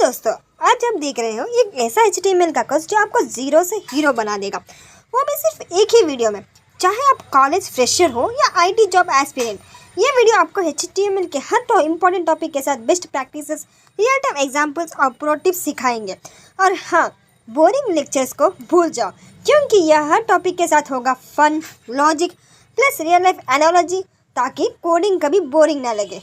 दोस्तों, आज आप देख रहे हो एक ऐसा HTML का कोर्स जो आपको जीरो से हीरो बना देगा, वो भी सिर्फ एक ही वीडियो में। चाहे आप कॉलेज फ्रेशर हो या IT जॉब एस्पिरेंट, ये वीडियो आपको HTML के हर इंपॉर्टेंट टॉपिक के साथ best practices, real time examples और प्रो टिप्स सिखाएंगे। और हाँ, बोरिंग लेक्चर्स को भूल जाओ, क्योंकि यह हर टॉपिक के साथ होगा fun, logic plus real life analogy, ताकि कोडिंग कभी बोरिंग ना लगे।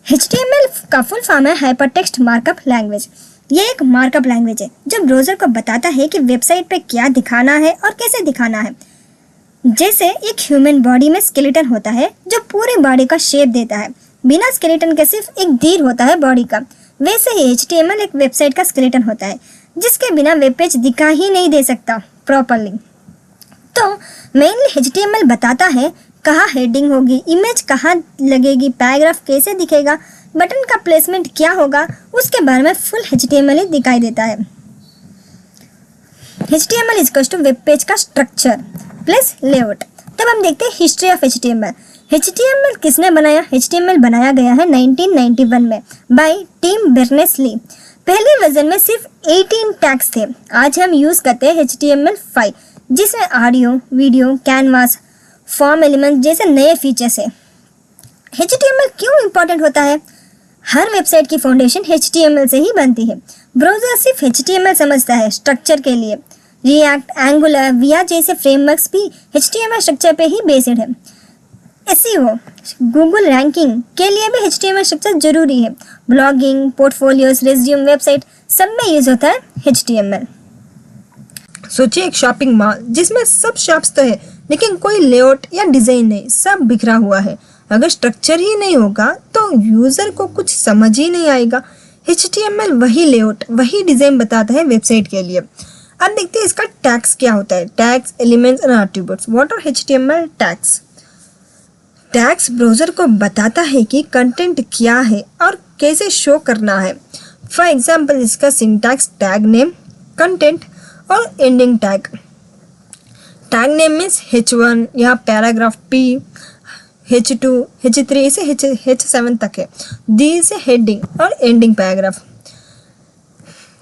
HTML का फुल फॉर्म है हाइपरटेक्स्ट मार्कअप लैंग्वेज। ये एक मार्कअप लैंग्वेज है जो ब्राउज़र को बताता है कि वेबसाइट पे क्या दिखाना है और कैसे दिखाना है। जैसे एक ह्यूमन बॉडी में स्केलेटन होता है जो पूरी बॉडी का शेप देता है, बिना स्केलेटन के सिर्फ एक तीर होता है बॉडी का। वैसे ही HTML एक वेबसाइट का स्केलेटन होता है जिसके बिना वेब पेज दिखा ही नहीं दे सकता प्रॉपरली। तो मेनली HTML बताता है कहाँ हेडिंग होगी, इमेज कहाँ लगेगी, पैराग्राफ कैसे दिखेगा, बटन का प्लेसमेंट क्या होगा, उसके बारे में फुल HTML ही दिखाई देता है। HTML equals to web page का स्ट्रक्चर प्लस लेआउट। तब हम देखते हैं हिस्ट्री ऑफ HTML। HTML किसने बनाया? HTML बनाया गया है 1991 में बाय टिम बेर्नर्स-ली। पहले वर्जन में सिर्फ 18 टैग्स थे। आज हम यूज़ करते हैं HTML5 जिसमें audio, video, canvas, form element जैसे नए फीचर्स है। HTML क्यों इम्पोर्टेंट होता है? हर वेबसाइट की फाउंडेशन HTML से ही बनती है। ब्राउज़र सिर्फ HTML समझता है स्ट्रक्चर के लिए। रिएक्ट, एंगुलर, विया जैसे फ्रेमवर्क्स भी HTML स्ट्रक्चर पे ही बेस्ड है। SEO, गूगल रैंकिंग के लिए भी HTML स्ट्रक्चर जरूरी है। ब्लॉगिंग, पोर्टफोलियोज, रेज्यूम, वेबसाइट सब में यूज होता है HTML। सोचिए एक शॉपिंग मॉल जिसमें सब शॉप्स तो है लेकिन कोई लेआउट या डिजाइन नहीं, सब बिखरा हुआ है। अगर स्ट्रक्चर ही नहीं होगा तो यूजर को कुछ समझ ही नहीं आएगा। HTML वही लेआउट, वही डिजाइन बताता है वेबसाइट के लिए। अब देखते हैं इसका टैग्स क्या होता है। Tags, elements and attributes. What are HTML tags? Tags browser को बताता है कि कंटेंट क्या है और कैसे शो करना है। फॉर एग्जाम्पल इसका सिंटैक्स टैग नेम, कंटेंट और ending tag. Tag name means H1 या पैराग्राफ P, H2, H3 से H7 तक है। दी से हेडिंग और एंडिंग पैराग्राफ।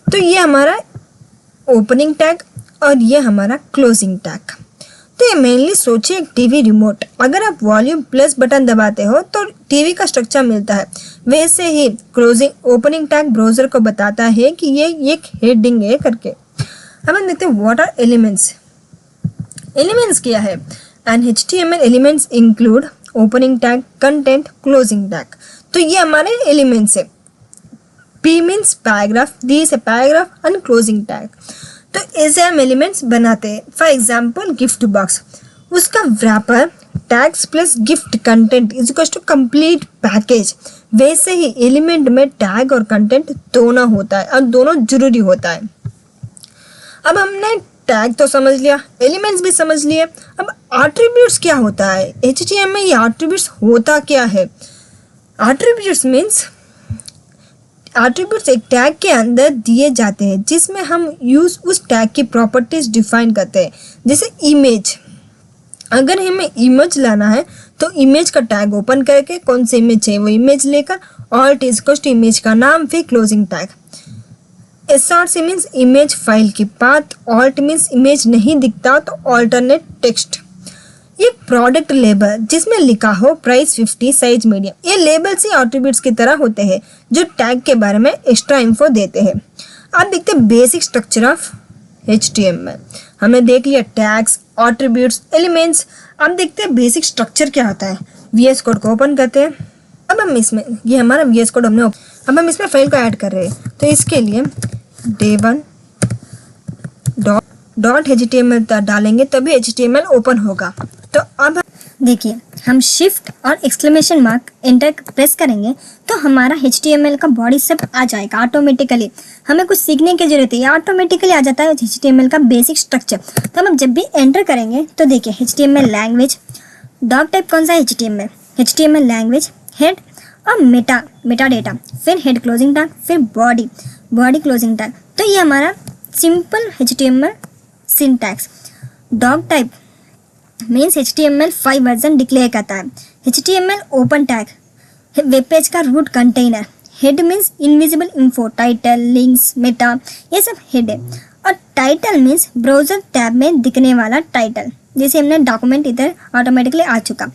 तो ये हमारा ओपनिंग टैग और ये हमारा क्लोजिंग टैग। तो ये मेनली सोचिए एक टीवी रिमोट, अगर आप वॉल्यूम प्लस बटन दबाते हो तो टीवी का स्ट्रक्चर मिलता है। वैसे ही क्लोजिंग ओपनिंग टैग ब्राउजर को बताता है कि ये एक हेडिंग है करके। अब हम देखते हैं व्हाट आर एलिमेंट्स। एलिमेंट्स क्या है? And HTML elements include opening tag, content, closing tag. तो ये हमारे एलिमेंट्स है। P मीन्स पैराग्राफ, D से पैराग्राफ एंड क्लोजिंग टैग। तो ऐसे हम एलिमेंट्स बनाते हैं। फॉर एग्जाम्पल गिफ्ट बॉक्स, उसका wrapper tags plus gift content is equal to complete package. वैसे ही एलिमेंट में टैग और कंटेंट दोनों होता है और दोनों जरूरी होता है। अब हमने टैग तो समझ लिया, एलिमेंट्स भी समझ लिए। अब एट्रीब्यूट्स क्या होता है? HTML में ये एट्रीब्यूट्स होता क्या है? एट्रीब्यूट्स मीन्स एट्रीब्यूट्स एक टैग के अंदर दिए जाते हैं जिसमें हम उस टैग की प्रॉपर्टीज डिफाइन करते हैं। जैसे इमेज, अगर हमें इमेज लाना है तो इमेज का टैग ओपन करके कौन सी इमेज है वो इमेज लेकर alt is equal to image का नाम, फिर closing tag. SRC means image file की पाथ, ऑल्ट मीन्स इमेज नहीं दिखता तो ऑल्टरनेट टेक्स्ट। ये प्रोडक्ट लेबल जिसमें लिखा हो प्राइस 50, साइज मीडियम। ये लेबल्स ही एट्रीब्यूट्स की तरह होते हैं जो टैग के बारे में एक्स्ट्रा इन्फो देते हैं। अब देखते हैं बेसिक स्ट्रक्चर ऑफ HTML। हमने देख लिया टैग्स, एट्रीब्यूट्स, एलिमेंट्स। अब देखते हैं बेसिक स्ट्रक्चर क्या होता है। VS कोड को ओपन करते हैं। अब हम इसमें, ये हमारा VS कोड हमने, अब हम इसमें फाइल को ऐड कर रहे हैं। तो इसके लिए day1 डॉट HTML डालेंगे तभी HTML ओपन होगा। तो अब देखिए, हम शिफ्ट और एक्सक्लेमेशन मार्क एंटर प्रेस करेंगे तो हमारा HTML का बॉडी सब आ जाएगा ऑटोमेटिकली। हमें कुछ सीखने की जरूरत है, ऑटोमेटिकली आ जाता है HTML का बेसिक स्ट्रक्चर। तो हम जब भी एंटर करेंगे तो देखिए HTML लैंग्वेज, डॉग टाइप कौन सा है HTML लैंग्वेज, हेड और मेटा डेटा, फिर हेड क्लोजिंग टैग, फिर बॉडी क्लोजिंग टैग। तो ये हमारा simple HTML syntax. Doctype means HTML5 version declare करता है। HTML open tag, web page का root container, head means invisible info, title, links, meta, ये सब हेड है। और टाइटल मीन्स ब्राउजर टैब में दिखने वाला टाइटल, जैसे हमने डॉक्यूमेंट इधर ऑटोमेटिकली आ चुका।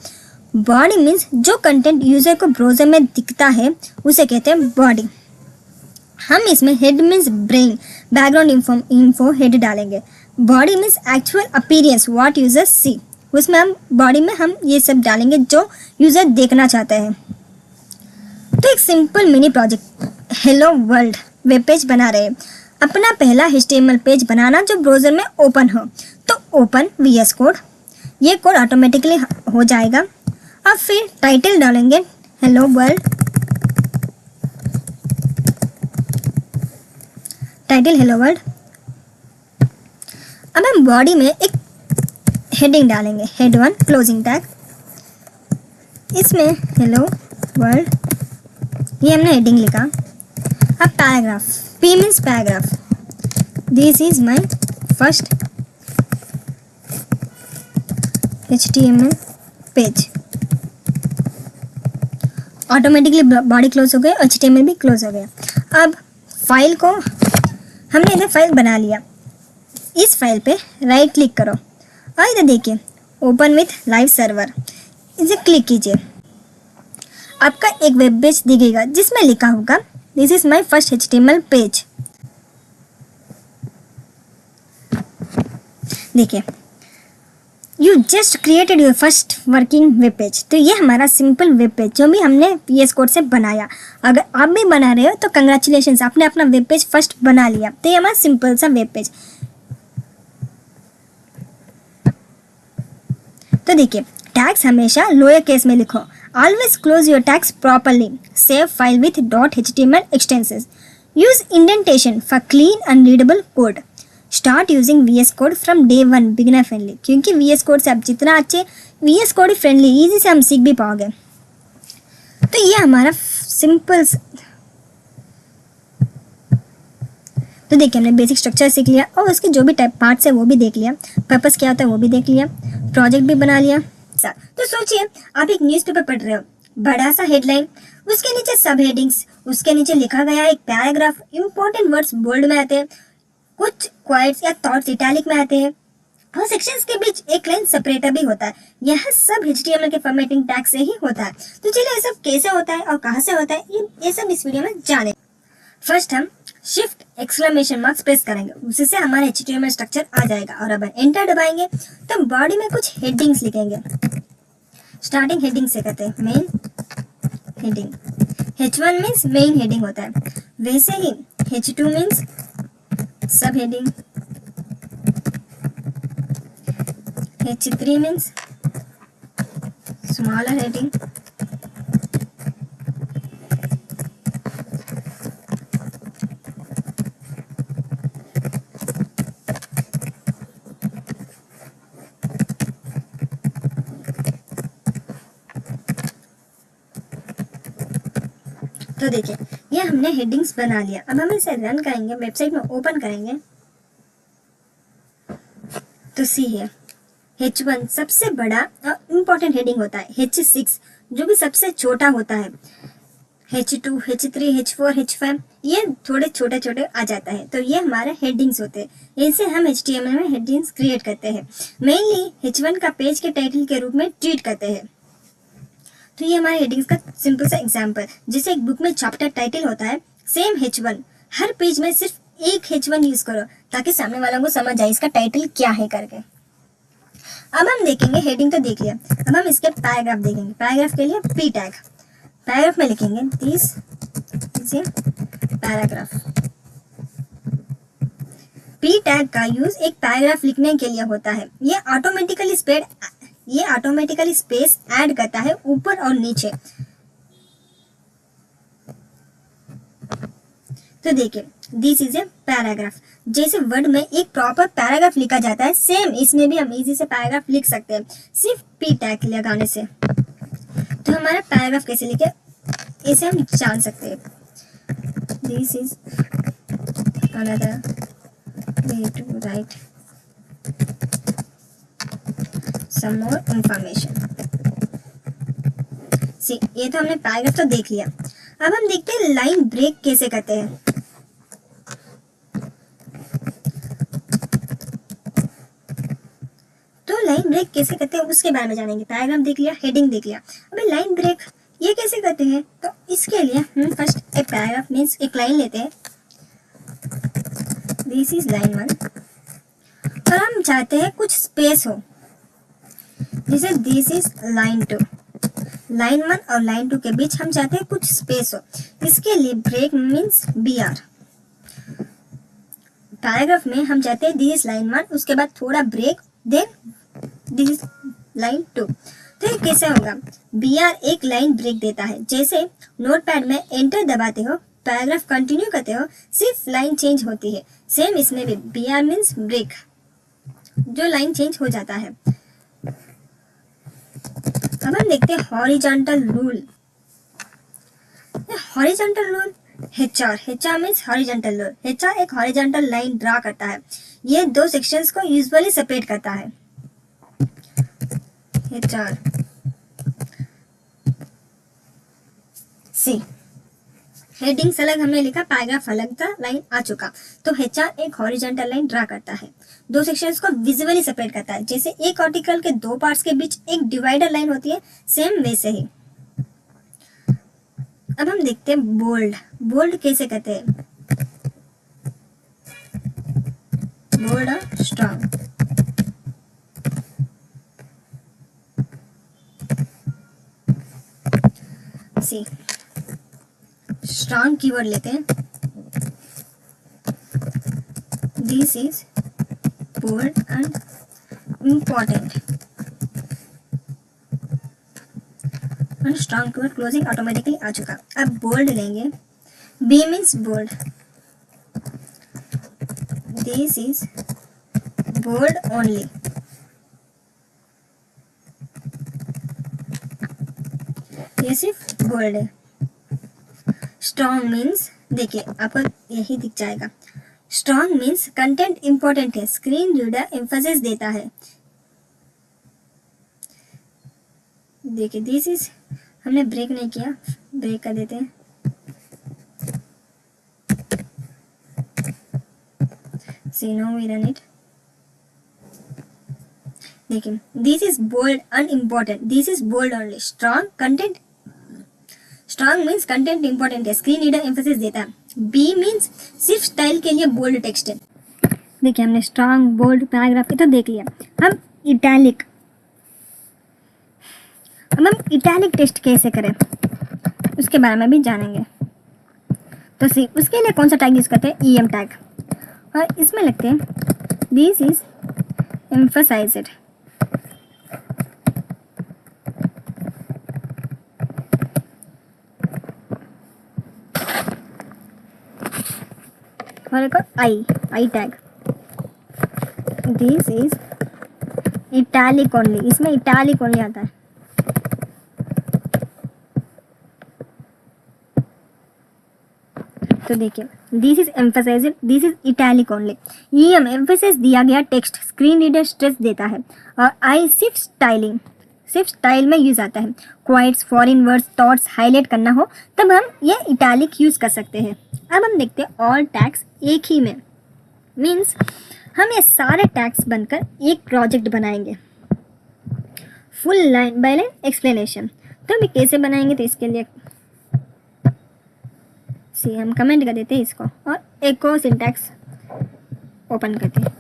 बॉडी मीन्स जो कंटेंट यूजर को ब्राउजर में दिखता है उसे कहते हैं बॉडी। हम इसमें head means brain, background info head डालेंगे। Body means actual appearance, what user see, उसमें हम बॉडी में हम ये सब डालेंगे जो यूजर देखना चाहता है। तो एक simple mini project, hello world web page बना रहे हैं। अपना पहला HTML पेज बनाना जो ब्राउजर में ओपन हो, तो ओपन VS कोड, ये कोड ऑटोमेटिकली हो जाएगा। अब फिर टाइटल डालेंगे hello world, title hello world. अब हम बॉडी में एक हेडिंग डालेंगे, हेड 1 क्लोजिंग टैग, इसमें हेलो वर्ल्ड, ये हमने हेडिंग लिखा। अब paragraph, P means paragraph, this is my first HTML page. Automatically body close हो गई, HTML भी क्लोज हो गया। अब फाइल को हमने इधर फाइल बना लिया, इस फाइल पे राइट क्लिक करो और इधर देखिए ओपन विथ लाइव सर्वर, इसे क्लिक कीजिए। आपका एक वेब पेज दिखेगा जिसमें लिखा होगा this is my first HTML page. देखिए you just created your first working web page. तो ये हमारा सिंपल वेब पेज जो भी हमने VS कोड से बनाया। अगर आप भी बना रहे हो तो कंग्रेचुलेशंस, आपने अपना वेब पेज फर्स्ट बना लिया। तो ये हमारा सिंपल सा वेब पेज। तो देखिए टैग्स हमेशा लोअर केस में लिखो। Always close your tags properly. Save file with .html extensions. Use indentation for clean and readable code. Start using VS code from day 1 beginner friendly, क्योंकि VS code से आप जितना अच्छे VS कोड फ्रेंडली ईजी से हम सीख भी पाओगे। तो ये हमारा सिंपल, तो देखिए हमने बेसिक स्ट्रक्चर सीख लिया और उसके जो भी टाइप पार्ट्स है वो भी देख लिया, पर्पस क्या होता है वो भी देख लिया, प्रोजेक्ट भी बना लिया। तो सोचिए आप एक न्यूज़पेपर पढ़ रहे हो, बड़ा सा हेडलाइन, उसके नीचे सब हेडिंग्स, उसके नीचे लिखा गया एक पैराग्राफ, इंपॉर्टेंट वर्ड्स बोल्ड में आते हैं, कुछ क्वाइट्स या थॉट्स इटैलिक में आते हैं और सेक्शंस के बीच एक लाइन सेपरेटर भी होता है। यह सब HTML के फॉर्मेटिंग टैग से ही होता है। तो चलिए ये सब कैसे होता है और कहाँ से होता है ये सब इस वीडियो में जाने। फर्स्ट हम शिफ्ट एक्सक्लेमेशन मार्क्स प्रेस करेंगे, उससे हमारा HTML स्ट्रक्चर आ जाएगा और अब एंटर दबाएंगे तो बॉडी में कुछ हेडिंग्स लिखेंगे। स्टार्टिंग हेडिंग से कहते हैं main heading. H1 means main heading होता है, वैसे ही H2 मीन्स सब heading, H3 means smaller heading, तो देखिए ये हमने हेडिंग्स बना लिया। अब हम इसे रन करेंगे, वेबसाइट में ओपन करेंगे तो सी है H1 सबसे बड़ा और इम्पोर्टेंट हेडिंग होता है, H6 जो भी सबसे छोटा होता है, H2, H3, H4, H5 ये थोड़े छोटे छोटे आ जाता है। तो ये हमारे हेडिंग्स होते हैं, इनसे हम HTML में हेडिंग्स क्रिएट करते हैं। मेनली H1 का पेज के टाइटल के रूप में ट्रीट करते हैं। तो ये हमारे हेडिंग्स का सिंपल सा एग्जांपल, जैसे एक बुक में चैप्टर टाइटल होता है, सेम H1 हर पेज में सिर्फ एक H1 यूज करो ताकि सामने वालों को समझ आए इसका टाइटल क्या है करके। अब हम देखेंगे हेडिंग तो देख लिया, अब हम इसके पैराग्राफ देखेंगे। पैराग्राफ के लिए P टैग, पैराग्राफ में लिखेंगे this is a paragraph. P tag का यूज एक पैराग्राफ लिखने के लिए होता है। ये ऑटोमेटिकली स्पेस ऐड करता है ऊपर और नीचे। तो देखिए दिस इज ए पैराग्राफ, जैसे वर्ड में एक प्रॉपर पैराग्राफ लिखा जाता है, सेम इसमें भी हम इजी से पैराग्राफ लिख सकते हैं सिर्फ P टैग लगाने से। तो हमारा पैराग्राफ कैसे लिखे इसे हम जान सकते हैं। This is another way to write some more information। ये तो हमने पैराग्राफ तो देख लिया। अब हम देखते हैं लाइन ब्रेक कैसे करते हैं। तो लाइन ब्रेक कैसे करते हैं उसके बारे में जानेंगे। पैराग्राफ देख लिया, हेडिंग देख लिया, अबे लाइन ब्रेक ये कैसे करते हैं। तो इसके लिए हम फर्स्ट एक पैराग्राफ मीन्स एक लाइन लेते हैं, दिस इज लाइन 1, और हम चाहते हैं कुछ स्पेस हो, जैसे दिस इज लाइन 2। लाइन 1 और लाइन 2 के बीच हम चाहते हैं कुछ स्पेस हो, इसके लिए ब्रेक मीन्स BR। पैराग्राफ में हम चाहते हैं दिस इज लाइन 1, उसके बाद थोड़ा break, then this is line 2। तो ये कैसे होगा, BR एक लाइन ब्रेक देता है। जैसे नोटपैड में एंटर दबाते हो, पैराग्राफ कंटिन्यू करते हो, सिर्फ लाइन चेंज होती है। सेम इसमें भी BR मीन्स ब्रेक, जो लाइन चेंज हो जाता है। अब हम देखते हैं horizontal rule. Horizontal rule HR means horizontal rule. HR एक हॉरिजॉन्टल लाइन ड्रा करता है, ये दो सेक्शंस को यूजुअली सेपरेट करता है। HR C हेडिंग्स अलग हमने लिखा, पैराग्राफ अलग था, लाइन आ चुका। तो HR एक हॉरिजॉन्टल लाइन ड्रा करता है, दो सेक्शंस को विजुअली सेपरेट करता है। जैसे एक आर्टिकल के दो पार्ट्स के बीच एक डिवाइडर लाइन होती है, सेम वैसे ही। अब हम देखते हैं बोल्ड। बोल्ड कैसे करते हैं, बोल्ड और स्ट्रॉन्ग। सी स्ट्रॉन्ग कीवर्ड लेते हैं, this is bold and important. और स्ट्रॉन्ग कीवर्ड क्लोजिंग ऑटोमेटिकली आ चुका। अब बोल्ड लेंगे, B means bold, this is bold only. ये सिर्फ बोल्ड है। स्ट्रॉन्ग मीन्स देखिए आपको यही दिख जाएगा, स्ट्रॉन्ग मीन्स कंटेंट इंपॉर्टेंट है, स्क्रीन रीडर एम्फेसिस देता है। देखिए दिस इज, हमने ब्रेक नहीं किया, ब्रेक कर देते हैं। See now we run it. देखिए this is bold unimportant, this is bold only. Strong content, strong means content important है, स्क्रीन रीडर एम्फेसिस देता है। B मीन्स सिर्फ स्टाइल के लिए बोल्ड टेक्स्ट है। देखिए हमने स्ट्रॉन्ग, बोल्ड, पैराग्राफ ये तो देख लिया। हम इटैलिक, अब हम इटैलिक टेक्स्ट कैसे करें उसके बारे में भी जानेंगे। तो सी उसके लिए कौन सा टैग यूज करते हैं, EM टैग, और इसमें लिखते हैं दिस इज एम्फसाइज्ड। और एक I tag, this is italic only, इसमें इटैलिक ओनली आता है। तो देखिए this is emphasised, this is italic only. EM emphasis दिया गया टेक्स्ट, स्क्रीन रीडर स्ट्रेस देता है। और I सिर्फ स्टाइलिंग, सिर्फ स्टाइल में यूज आता है। क्वाइट्स, फॉरेन वर्ड्स, थॉट्स हाईलाइट करना हो तब हम ये इटैलिक यूज कर सकते हैं। अब हम देखते हैं ऑल टैग्स एक ही में, मीन्स हम ये सारे टैग्स बनकर एक प्रोजेक्ट बनाएंगे, full line by line explanation. तो हम कैसे बनाएंगे, तो इसके लिए सी हम कमेंट कर देते हैं इसको और एक को सिंटैक्स ओपन करते हैं।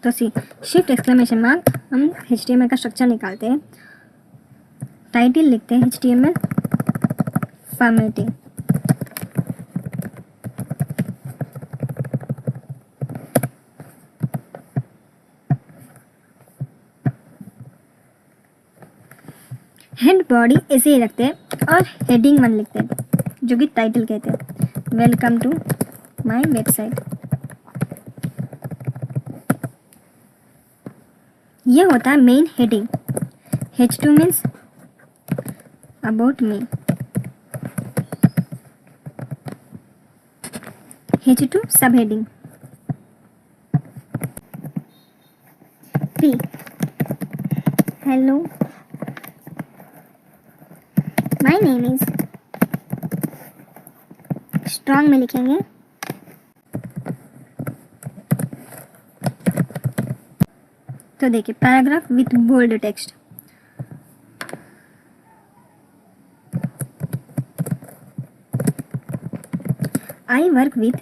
तो सी शिफ्ट एक्सक्लेमेशन मार्क, हम HTML का स्ट्रक्चर निकालते हैं। टाइटल लिखते हैं HTML फॉर्मेटिंग, हेड बॉडी ऐसे ही रखते हैं और हेडिंग 1 लिखते हैं जो कि टाइटल कहते हैं, वेलकम टू माय वेबसाइट। ये होता है main heading. H2 means about me, H2 sub heading. P hello my name is, strong में लिखेंगे। तो देखिए paragraph with bold text. I work with,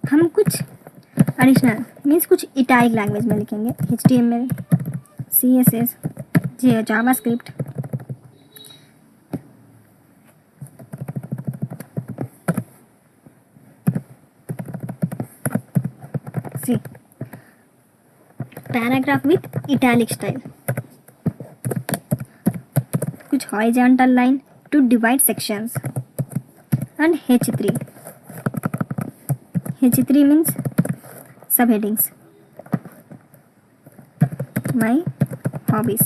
हम कुछ एडिशनल मीन्स कुछ इटैलिक लैंग्वेज में लिखेंगे, HTML, CSS, JavaScript. See paragraph with italic style, कुछ horizontal line to divide sections. And H3 means sub headings, my hobbies.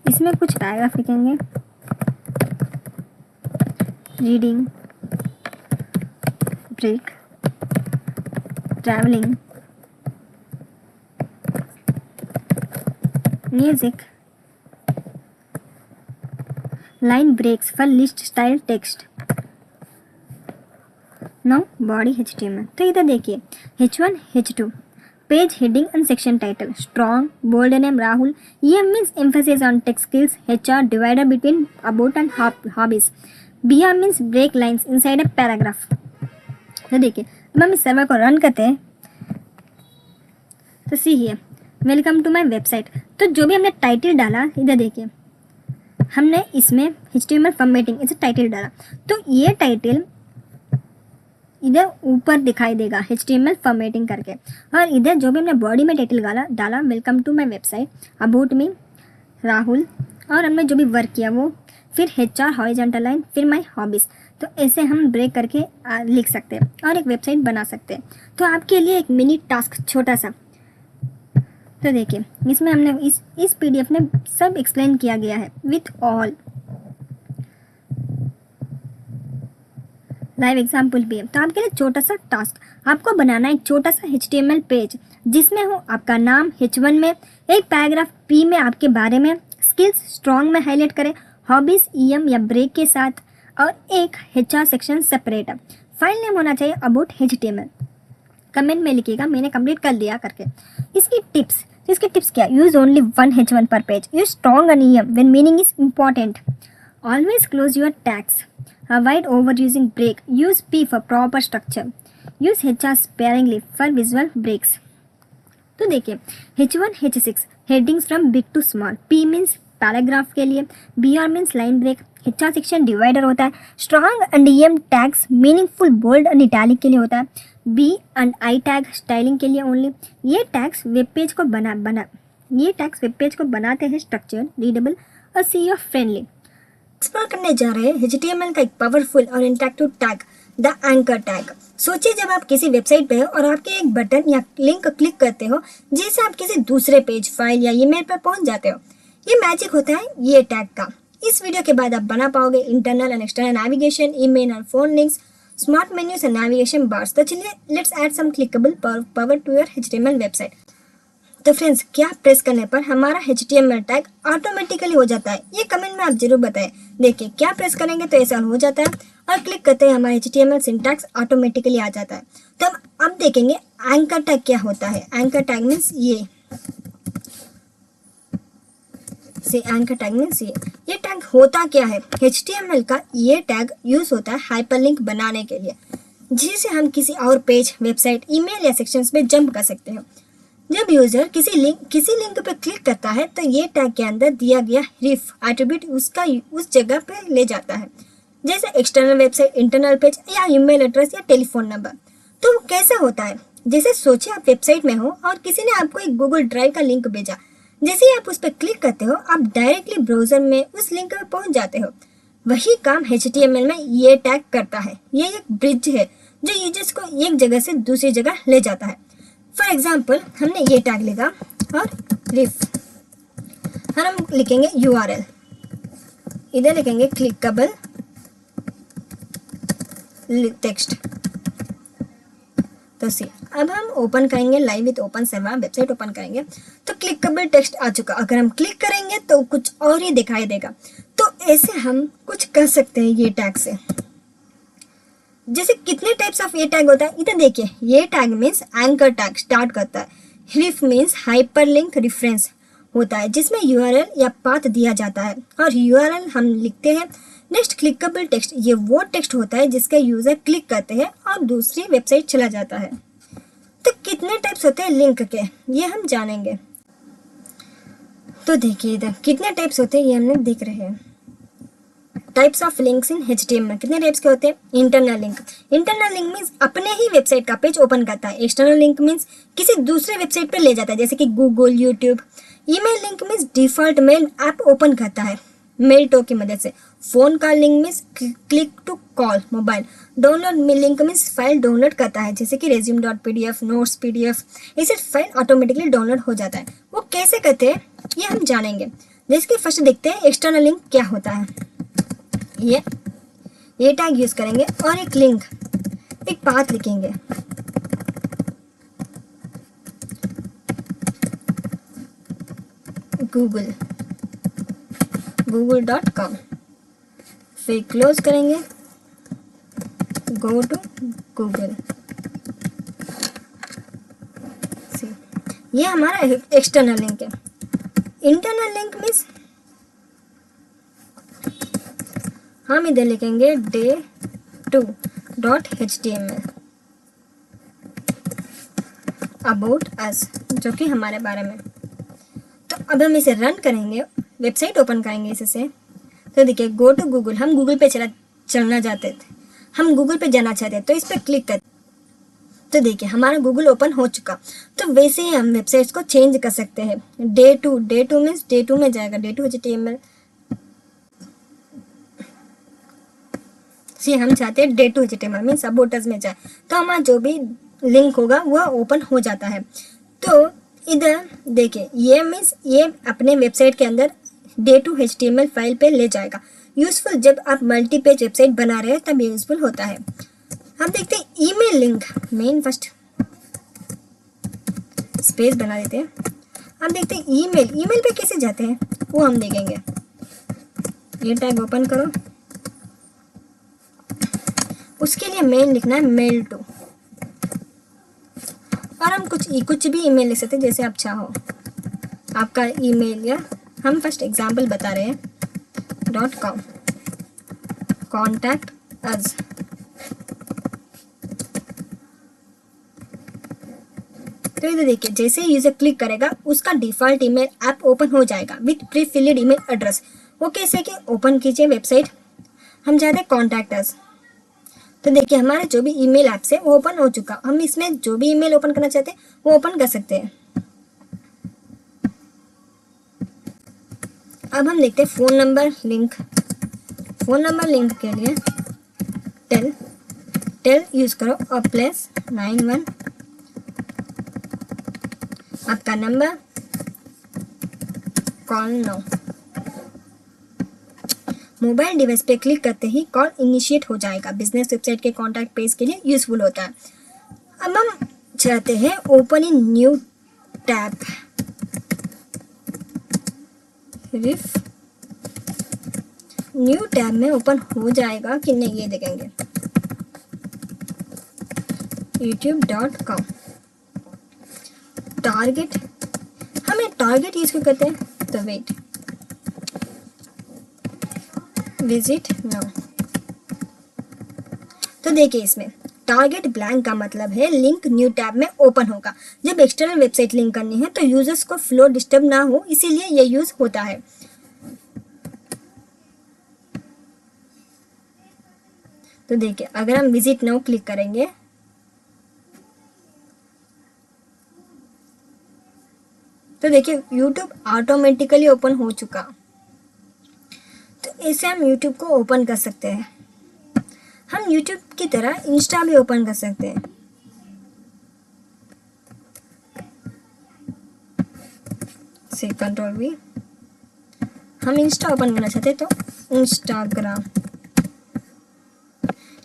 इसमें कुछ paragraph लिखेंगे, reading, break, travelling, music, line breaks for list style text। now body HTML। तो इधर देखिए H1 H2 page heading and section title, strong bold name Rahul, EM means emphasis on text skills, HR divider between about and hobbies, BR means break lines inside a paragraph. तो देखिए अब हम इस server को run करते हैं। तो see here welcome to my website. तो जो भी हमने टाइटल डाला इधर देखिए, हमने इसमें HTML फॉर्मेटिंग इसे टाइटल डाला, तो ये टाइटल इधर ऊपर दिखाई देगा HTML फॉर्मेटिंग करके। और इधर जो भी हमने बॉडी में टाइटल डाला welcome to my website, about me Rahul, और हमने जो भी वर्क किया वो, फिर HR हॉरिजॉन्टल लाइन, फिर माय हॉबीज़। तो ऐसे हम ब्रेक करके लिख सकते हैं और एक वेबसाइट बना सकते हैं। तो आपके लिए एक मिनी टास्क छोटा सा, तो देखिए इसमें हमने इस PDF में सब एक्सप्लेन किया गया है विथ ऑल लाइव एग्जाम्पल भी है। तो आपके लिए छोटा सा टास्क, आपको बनाना एक छोटा सा HTML पेज जिसमें हो आपका नाम H1 में, एक पैराग्राफ P में आपके बारे में, स्किल्स स्ट्रॉन्ग में हाईलाइट करें, हॉबीज़ EM या ब्रेक के साथ, और एक HR section separate. File name होना चाहिए अबाउट HTML। कमेंट में लिखिएगा मैंने कंप्लीट कर दिया करके। इसकी टिप्स क्या, यूज ओनली 1 H1 पर page, use strong and EM when meaning is important, always close your tags, avoid over using break, use P for proper structure, use HR sparingly for visual breaks. तो देखिए H1 H6 headings from big to small, P means paragraph के लिए, BR means line break, HR section divider होता है, strong and EM tags meaningful bold and italic के लिए होता है, B and I tag styling के लिए ओनली। ये टैग्स वेब पेज को बनाते हैं स्ट्रक्चर्ड, रीडेबल और SEO फ्रेंडली। एक्सप्लोर करने जा रहे हैं HTML का एक पावरफुल और interactive tag, the anchor tag. सोचिए जब आप किसी वेबसाइट पे हो और आपके एक बटन या लिंक क्लिक करते हो जिससे आप किसी दूसरे पेज, फाइल या ईमेल पर पहुंच जाते हो, ये मैजिक होता है ये टैग का। इस वीडियो के बाद आप बना पाओगे internal and external navigation, email और phone links, smart menus and navigation bars. तो चलिए let's add some clickable power to your HTML website. तो फ्रेंड्स क्या प्रेस करने पर हमारा HTML टैग ऑटोमेटिकली हो जाता है, ये कमेंट में आप जरूर बताएं। देखिए क्या प्रेस करेंगे तो ऐसा हो जाता है, और क्लिक करते ही हमारा HTML सिंटैक्स ऑटोमेटिकली आ जाता है। तो अब देखेंगे एंकर टैग क्या होता है। एंकर टैग मीन्स ये टैग होता क्या है। HTML का ये टैग यूज होता है हाइपरलिंक बनाने के लिए, जिससे हम किसी और पेज, वेबसाइट, ईमेल या सेक्शंस में जंप कर सकते हैं। जब यूजर किसी लिंक पर क्लिक करता है तो ये टैग के अंदर दिया गया रिफ एट्रीब्यूट उस जगह पे ले जाता है, जैसे एक्सटर्नल वेबसाइट, इंटरनल पेज या ईमेल एड्रेस या टेलीफोन नंबर। तो कैसा होता है, जैसे सोचिए आप वेबसाइट में हो और किसी ने आपको एक गूगल ड्राइव का लिंक भेजा, जैसे ही आप उस पर क्लिक करते हो आप डायरेक्टली ब्राउजर में उस लिंक पर पहुंच जाते हो। वही काम HTML में ये टैग करता है। ये एक ब्रिज है जो यूजर्स को एक जगह से दूसरी जगह ले जाता है। फॉर एग्जाम्पल हमने ये टैग लिखा और रिफ और हम लिखेंगे URL, इधर लिखेंगे क्लिकेबल टेक्स्ट। तो सी अब हम ओपन करेंगे live with open server, website open करेंगे तो क्लिकेबल टेक्स्ट आ चुका। अगर हम क्लिक करेंगे तो कुछ और ही दिखाई देगा। तो ऐसे हम कुछ कर सकते हैं ये टैग से। जैसे कितने टाइप्स ऑफ ये टैग होता है इधर देखिए। ये tag means anchor tag start करता है। रिफ मीन्स हाइपरलिंक रेफरेंस होता है जिसमें URL या पाथ दिया जाता है और URL हम लिखते हैं। नेक्स्ट क्लिकेबल टेक्स्ट, ये वो टेक्स्ट होता है जिसका यूजर क्लिक करते हैं और दूसरी वेबसाइट चला जाता है। तो कितने टाइप्स होते हैं लिंक के ये हम जानेंगे। तो देखिए इधर कितने टाइप्स होते हैं ये हमने देख रहे हैं। Types of links in HTML कितने टाइप्स के होते हैं। Internal link, internal link means अपने ही वेबसाइट का पेज ओपन करता है। एक्सटर्नल लिंक मीन्स किसी दूसरे वेबसाइट पर ले जाता है जैसे कि Google, YouTube. Email link means default mail app open करता है मेल टो की मदद से। Phone call link means click to call mobile. Download link means file download करता है जैसे कि resume.pdf, नोट्स PDF, इसे फाइल ऑटोमेटिकली डाउनलोड हो जाता है। वो कैसे करते हैं ये हम जानेंगे। जैसे कि फर्स्ट देखते हैं एक्सटर्नल लिंक क्या होता है। ये टैग यूज करेंगे और एक लिंक, एक पाथ लिखेंगे। google.com, फिर क्लोज करेंगे, गो टू गूगल। ये हमारा एक्सटर्नल लिंक है। इंटरनल लिंक मीन्स हम इधर लिखेंगे day2.html अबाउट अस, जो कि हमारे बारे में। तो अब हम इसे रन करेंगे, वेबसाइट ओपन करेंगे इससे। तो देखिए गो टू गूगल, हम गूगल पे चलना चाहते थे, हम गूगल पे जाना चाहते हैं तो इस पर क्लिक कर। तो देखिए हमारा गूगल ओपन हो चुका। तो वैसे ही हम वेबसाइट्स को चेंज कर सकते हैं। day2 मीन्स day2 में जाएगा day2.html। हम चाहते हैं day2.html मीन्स अबाउट अस में जाए तो हमारा जो भी लिंक होगा वह ओपन हो जाता है। तो इधर देखिए ये मीन्स ये अपने वेबसाइट के अंदर day2.html फाइल पे ले जाएगा। यूजफुल जब आप मल्टी पेज वेबसाइट बना रहे हैं तब यूजफुल होता है। हम देखते हैं email link. Main first space बना देते हैं। हम देखते हैं ईमेल पे कैसे जाते हैं वो हम देखेंगे। ये टैग ओपन करो, उसके लिए मेल लिखना है मेल टू, और हम कुछ भी ईमेल लिख सकते हैं जैसे आप चाहो आपका ईमेल। या हम फर्स्ट एग्जांपल बता रहे हैं .com, कॉन्टैक्ट अस। तो इधर देखिए जैसे ही यूजर क्लिक करेगा उसका डिफॉल्ट ईमेल ऐप ओपन हो जाएगा with pre filled email address. वो कैसे कि ओपन कीजिए वेबसाइट, हम चाहते हैं कॉन्टैक्ट अस। तो देखिए हमारे जो भी ईमेल ऐप्स है वो ओपन हो चुका। हम इसमें जो भी ईमेल ओपन करना चाहते हैं वो ओपन कर सकते हैं। अब हम देखते हैं phone number link. Phone number link के लिए टेल यूज़ करो और +91 आपका नंबर, कॉल नाउ। मोबाइल डिवाइस पे क्लिक करते ही कॉल इनिशिएट हो जाएगा। बिजनेस वेबसाइट के कॉन्टैक्ट पेज के लिए यूजफुल होता है। अब हम चाहते हैं ओपन इन न्यू टैब। रिफ न्यू टैब में ओपन हो जाएगा कि नहीं ये देखेंगे। youtube.com टारगेट, हमें टारगेट यूज क्यों करते हैं तो वेट, विजिट नाउ। तो देखिए इसमें टारगेट ब्लैंक का मतलब है लिंक न्यू टैब में ओपन होगा। जब एक्सटर्नल वेबसाइट लिंक करनी है तो यूजर्स को फ्लो डिस्टर्ब ना हो इसीलिए यह यूज होता है। तो देखिए अगर हम विजिट नाउ क्लिक करेंगे तो देखिए यूट्यूब ऑटोमेटिकली ओपन हो चुका। तो ऐसे हम यूट्यूब को ओपन कर सकते हैं। हम यूट्यूब की तरह इंस्टा भी ओपन कर सकते हैं। से कंट्रोल भी, हम इंस्टा ओपन करना चाहते हैं तो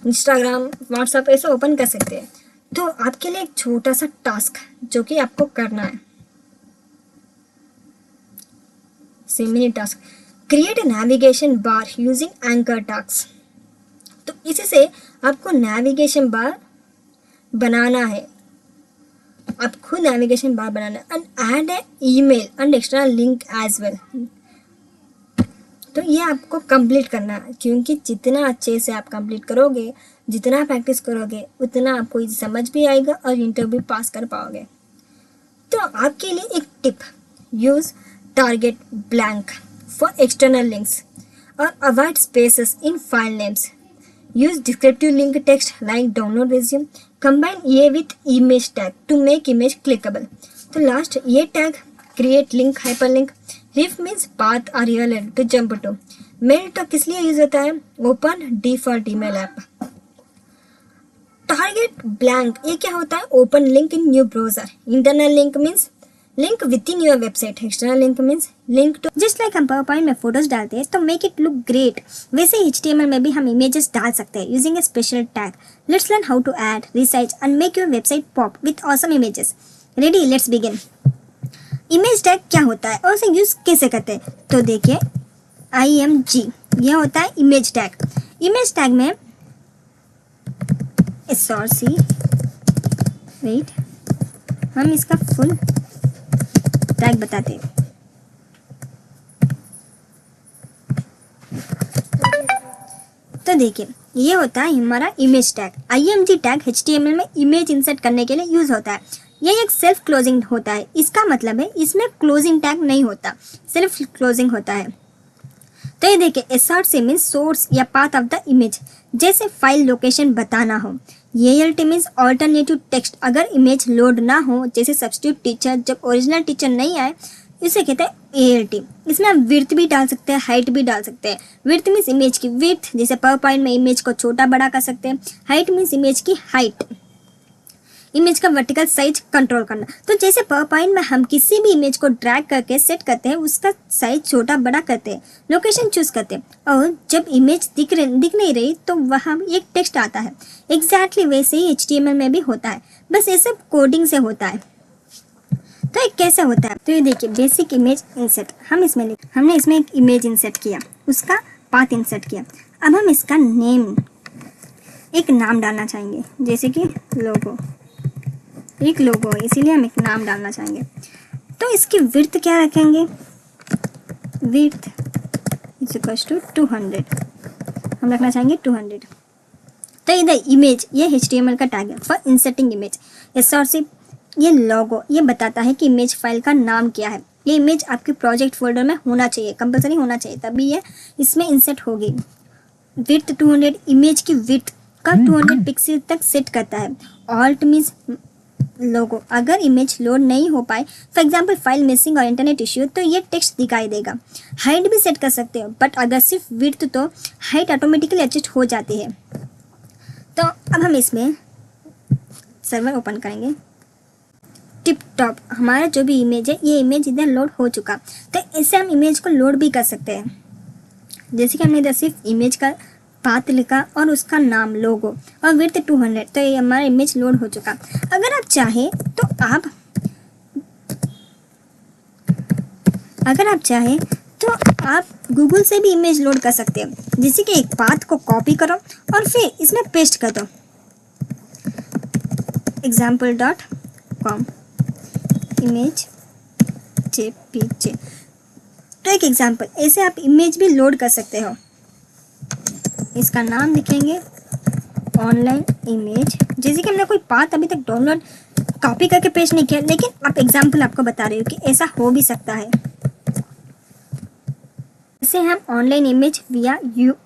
इंस्टाग्राम व्हाट्सएप ऐसे ओपन कर सकते हैं। तो आपके लिए एक छोटा सा टास्क जो कि आपको करना है, mini task, create a navigation bar using anchor task. तो इसी से आपको नेविगेशन बार बनाना है, आप खुद नेविगेशन बार बनाना है, and add a email and extra link as well. तो ये आपको कंप्लीट करना है, क्योंकि जितना अच्छे से आप कंप्लीट करोगे, जितना प्रैक्टिस करोगे, उतना आपको इसे समझ भी आएगा और इंटरव्यू पास कर पाओगे। तो आपके लिए एक tip, use target blank for external links और avoid spaces in file names. Use descriptive link text like download resume, combine ये with image tag to make image clickable. तो लास्ट ये tag, create link, hyper link, href means path और URL to jump to. Mail तो किस लिए use होता है, open default email app. Target blank ये क्या होता है, open link in new browser. Internal link means link within your website. External link means link to, just like हम पावरपॉइंट में फोटोज डालते हैं तो मेक इट लुक ग्रेट, वैसे ही HTML में भी हम इमेजेस डाल सकते हैं using a special tag. Let's learn how to add, resize and make your website pop with awesome images. Ready, let's begin. Image tag क्या होता है और उसे यूज कैसे करते हैं, तो देखिए IMG ये होता है इमेज टैग। इमेज टैग में वेट, हम इसका फुल टैग बताते हैं। तो देखिए ये होता है हमारा image tag. IMG tag HTML में इमेज इंसर्ट करने के लिए यूज होता है। ये एक सेल्फ क्लोजिंग होता है, इसका मतलब है इसमें क्लोजिंग टैग नहीं होता, सेल्फ क्लोजिंग होता है। तो ये देखिए SRC मीन्स सोर्स या पाथ ऑफ द इमेज, जैसे फाइल लोकेशन बताना हो। ALT मीन्स ऑल्टरनेटिव टेक्स्ट, अगर इमेज लोड ना हो, जैसे सब्स्टिट्यूट टीचर, जब ओरिजिनल टीचर नहीं आए, इसे कहते हैं ALT। इसमें आप विड्थ भी डाल सकते हैं, हाइट भी डाल सकते हैं। विड्थ मीन्स इमेज की विड्थ, जैसे पावरपॉइंट में इमेज को छोटा बड़ा कर सकते हैं। हाइट मीन्स इमेज की हाइट, इमेज का वर्टिकल साइज कंट्रोल करना। तो जैसे पावरपॉइंट में हम किसी भी इमेज को ड्रैग करके सेट करते हैं, उसका साइज छोटा बड़ा करते हैं, लोकेशन चूज करते हैं, और जब इमेज दिख नहीं रही तो वहाँ एक टेक्स्ट आता है। एग्जैक्टली वैसे ही HTML में भी होता है, बस ये सब कोडिंग से होता है। तो ये कैसे होता है, तो ये देखिए बेसिक इमेज इंसर्ट, हमने इसमें एक इमेज इंसर्ट किया, उसका पाथ इंसर्ट किया। अब हम इसका नेम, एक नाम डालना चाहेंगे, जैसे कि लोगो, एक लोगो है इसीलिए हम एक नाम डालना चाहेंगे। तो इसकी विड्थ क्या रखेंगे, विड्थ इज इक्वल्स टू 200, हम रखना चाहेंगे 200। तो इधर इमेज, ये HTML का टैग है फॉर इंसर्टिंग इमेज। SRC ये लोगो, ये बताता है कि इमेज फाइल का नाम क्या है। ये इमेज आपके प्रोजेक्ट फोल्डर में होना चाहिए, कंपलसरी होना चाहिए, तभी ये इसमें इंसर्ट होगी। विड्थ 200, इमेज की विड्थ का 200 पिक्सल तक सेट करता है। ऑल्ट मीन्स लोगो, अगर इमेज लोड नहीं हो पाए, फॉर एग्जाम्पल फाइल मिसिंग और इंटरनेट इश्यू, तो ये टेक्स्ट दिखाई देगा। हाइट भी सेट कर सकते हो, बट अगर सिर्फ विड्थ तो हाइट ऑटोमेटिकली एडजस्ट हो जाती है। तो अब हम इसमें सर्वर ओपन करेंगे। टिप टॉप, हमारा जो भी इमेज है, ये इमेज इधर लोड हो चुका। तो इससे हम इमेज को लोड भी कर सकते हैं, जैसे कि हमने इधर सिर्फ इमेज का पाथ लिखा और उसका नाम लोगो और विड्थ 200, तो ये हमारा इमेज लोड हो चुका। अगर आप चाहें तो आप गूगल से भी इमेज लोड कर सकते हो, जैसे कि एक पाथ को कॉपी करो और फिर इसमें पेस्ट कर दो, example.com इमेज JPG। तो एक एग्जाम्पल, ऐसे आप इमेज भी लोड कर सकते हो। इसका नाम लिखेंगे ऑनलाइन इमेज, जैसे कि हमने कोई पाथ अभी तक डाउनलोड कॉपी करके पेस्ट नहीं किया, लेकिन आप एग्जाम्पल आपको बता रही हो कि ऐसा हो भी सकता है। इसे हम ऑनलाइन इमेज विया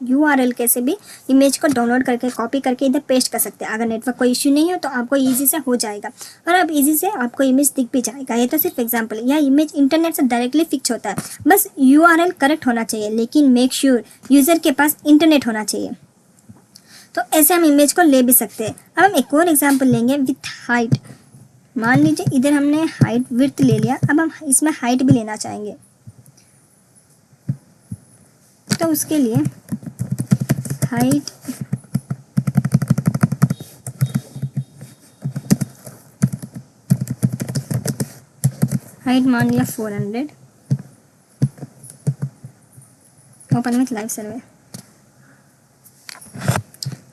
URL के से भी इमेज को डाउनलोड करके कॉपी करके इधर पेस्ट कर सकते हैं। अगर नेटवर्क कोई इश्यू नहीं हो तो आपको ईजी से हो जाएगा और अब ईजी से आपको इमेज दिख भी जाएगा। ये तो सिर्फ एग्जांपल है। यह इमेज इंटरनेट से डायरेक्टली फिक्स होता है, बस URL करेक्ट होना चाहिए, लेकिन मेक श्योर यूज़र के पास इंटरनेट होना चाहिए। तो ऐसे हम इमेज को ले भी सकते हैं। अब हम एक और एग्जांपल लेंगे विथ हाइट। मान लीजिए इधर हमने हाइट विड्थ ले लिया, अब हम इसमें हाइट भी लेना चाहेंगे, तो उसके लिए हाइट मान लिया 400, ओपन विथ लाइव सर्वे।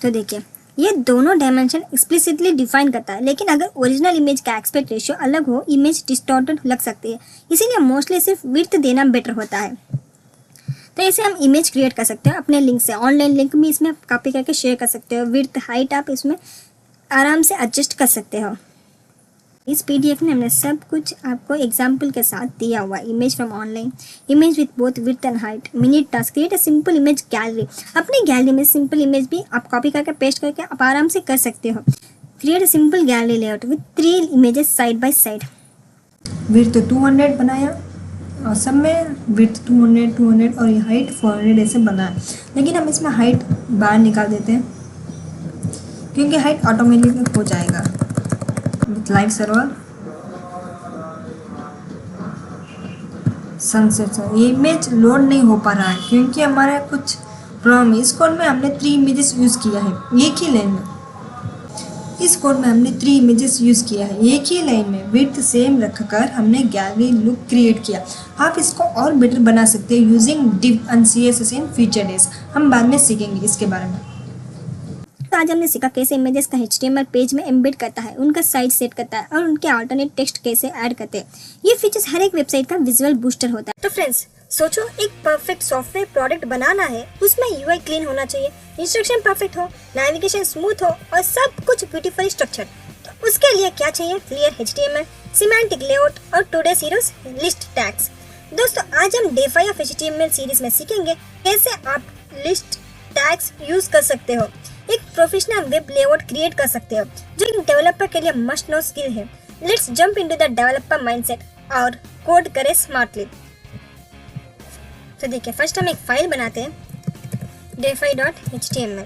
तो देखिए ये दोनों डायमेंशन एक्सप्लिसिटली डिफाइन करता है, लेकिन अगर ओरिजिनल इमेज का एस्पेक्ट रेशियो अलग हो इमेज डिस्टॉर्टेड लग सकती है, इसीलिए मोस्टली सिर्फ विड्थ देना बेटर होता है। तो ऐसे हम इमेज क्रिएट कर सकते हैं अपने लिंक से। ऑनलाइन लिंक भी इसमें कॉपी करके शेयर कर सकते हो। विड्थ हाइट आप इसमें आराम से एडजस्ट कर सकते हो। इस PDF में हमने सब कुछ आपको एग्जाम्पल के साथ दिया हुआ। Image from online, image with both width and height, minute task, create a simple image gallery. अपनी गैलरी में सिंपल इमेज भी आप कॉपी करके पेस्ट करके आप आराम से कर सकते हो। Create a simple gallery layout with 3 images side by side. Width 200 बनाया और सब में विड्थ 200 और ये हाइट 400 ऐसे बनाया, लेकिन हम इसमें हाइट बाहर निकाल देते हैं क्योंकि हाइट ऑटोमेटिक हो जाएगा विथ लाइव सर्वर। सनसेट ये इमेज लोड नहीं हो पा रहा है क्योंकि हमारा कुछ प्रॉब्लम है। इस कोड में हमने 3 इमेजेस यूज़ किया है एक ही लाइन में। इस कोड में हमने 3 इमेजेस यूज़ किया है एक ही लाइन में। विड्थ सेम रखकर हमने गैलरी लुक क्रिएट किया। आप इसको और बेटर बना सकते हैं using div and CSS in future days. हम बाद में सीखेंगे इसके बारे में। तो आज हमने सीखा कैसे इमेजेस का HTML पेज में एम्बेड करता है, उनका साइज सेट करता है और उनके अल्टरनेट टेक्स्ट कैसे ऐड करते हैं। ये फीचर्स हर एक वेबसाइट का विजुअल बूस्टर होता है। तो फ्रेंड्स सोचो एक परफेक्ट सॉफ्टवेयर प्रोडक्ट बनाना है, उसमें UI क्लीन होना चाहिए, इंस्ट्रक्शन परफेक्ट हो, नेविगेशन स्मूथ हो और सब कुछ ब्यूटीफुली स्ट्रक्चर्ड। तो उसके लिए क्या चाहिए? क्लियर HTML, सिमेंटिक लेआउट और टुडेस हीरोज लिस्ट टैग्स। दोस्तों आज हम डे 5 ऑफ HTML सीरीज में सीखेंगे कैसे आप लिस्ट टैग्स यूज कर सकते हो, एक प्रोफेशनल वेब लेआउट क्रिएट कर सकते हो जो एक डेवलपर के लिए मस्ट नो स्किल है। Let's jump into the developer mindset और कोड करें स्मार्टली। तो देखिए फर्स्ट हम एक फाइल बनाते हैं day5.html।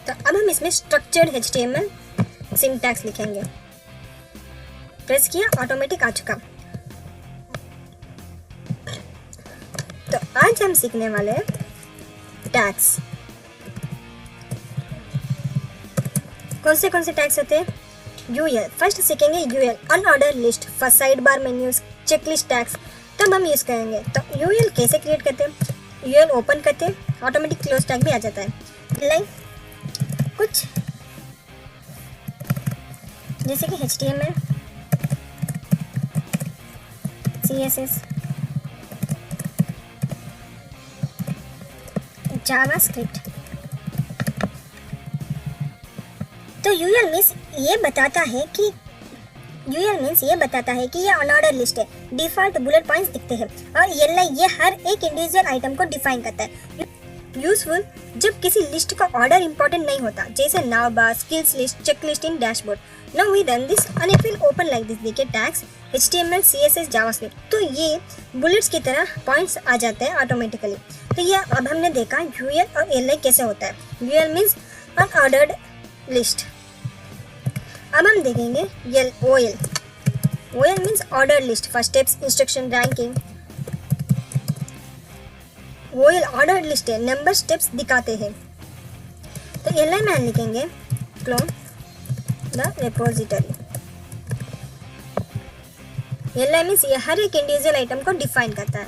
तो अब हम इसमें स्ट्रक्चर्ड HTML सिंटैक्स लिखेंगे। प्रेस किया, ऑटोमेटिक आ चुका। तो आज हम सीखने वाले हैं टैग्स। कौन से टैग्स होते हैं? UL फर्स्ट सीखेंगे UL unordered list, first side bar menus, checklist tags तब हम यूज़ करेंगे। तो UL कैसे क्रिएट करते हैं? UL ओपन करते हैं, ऑटोमेटिक क्लोज टैग भी आ जाता है। लाइक कुछ जैसे कि HTML, CSS, जावास्क्रिप्ट। तो UL मीन्स ये बताता है कि ये अनऑर्डर लिस्ट है, डिफॉल्ट बुलेट पॉइंट्स दिखते हैं और LI ये हर एक इंडिविजुअल आइटम को डिफाइन करता है। यूजफुल जब किसी लिस्ट का ऑर्डर इंपॉर्टेंट नहीं होता, जैसे now bar, skills list, checklist in dashboard. Now we run this and it will open like this. देखिए टैग्स HTML, CSS, जावास्क्रिप्ट, तो ये बुलेट्स की तरह पॉइंट्स आ जाते हैं ऑटोमेटिकली। तो ये अब हमने देखा UL और LI कैसे होता है। UL means unordered list. अब हम देखेंगे OL। OL means order list, first steps, instruction, ranking. OL order list है, नंबर स्टेप्स दिखाते हैं। तो LI में हम लिखेंगे clone the repository. LI means ये हर एक इंडिविजुअल आइटम को डिफाइन करता है।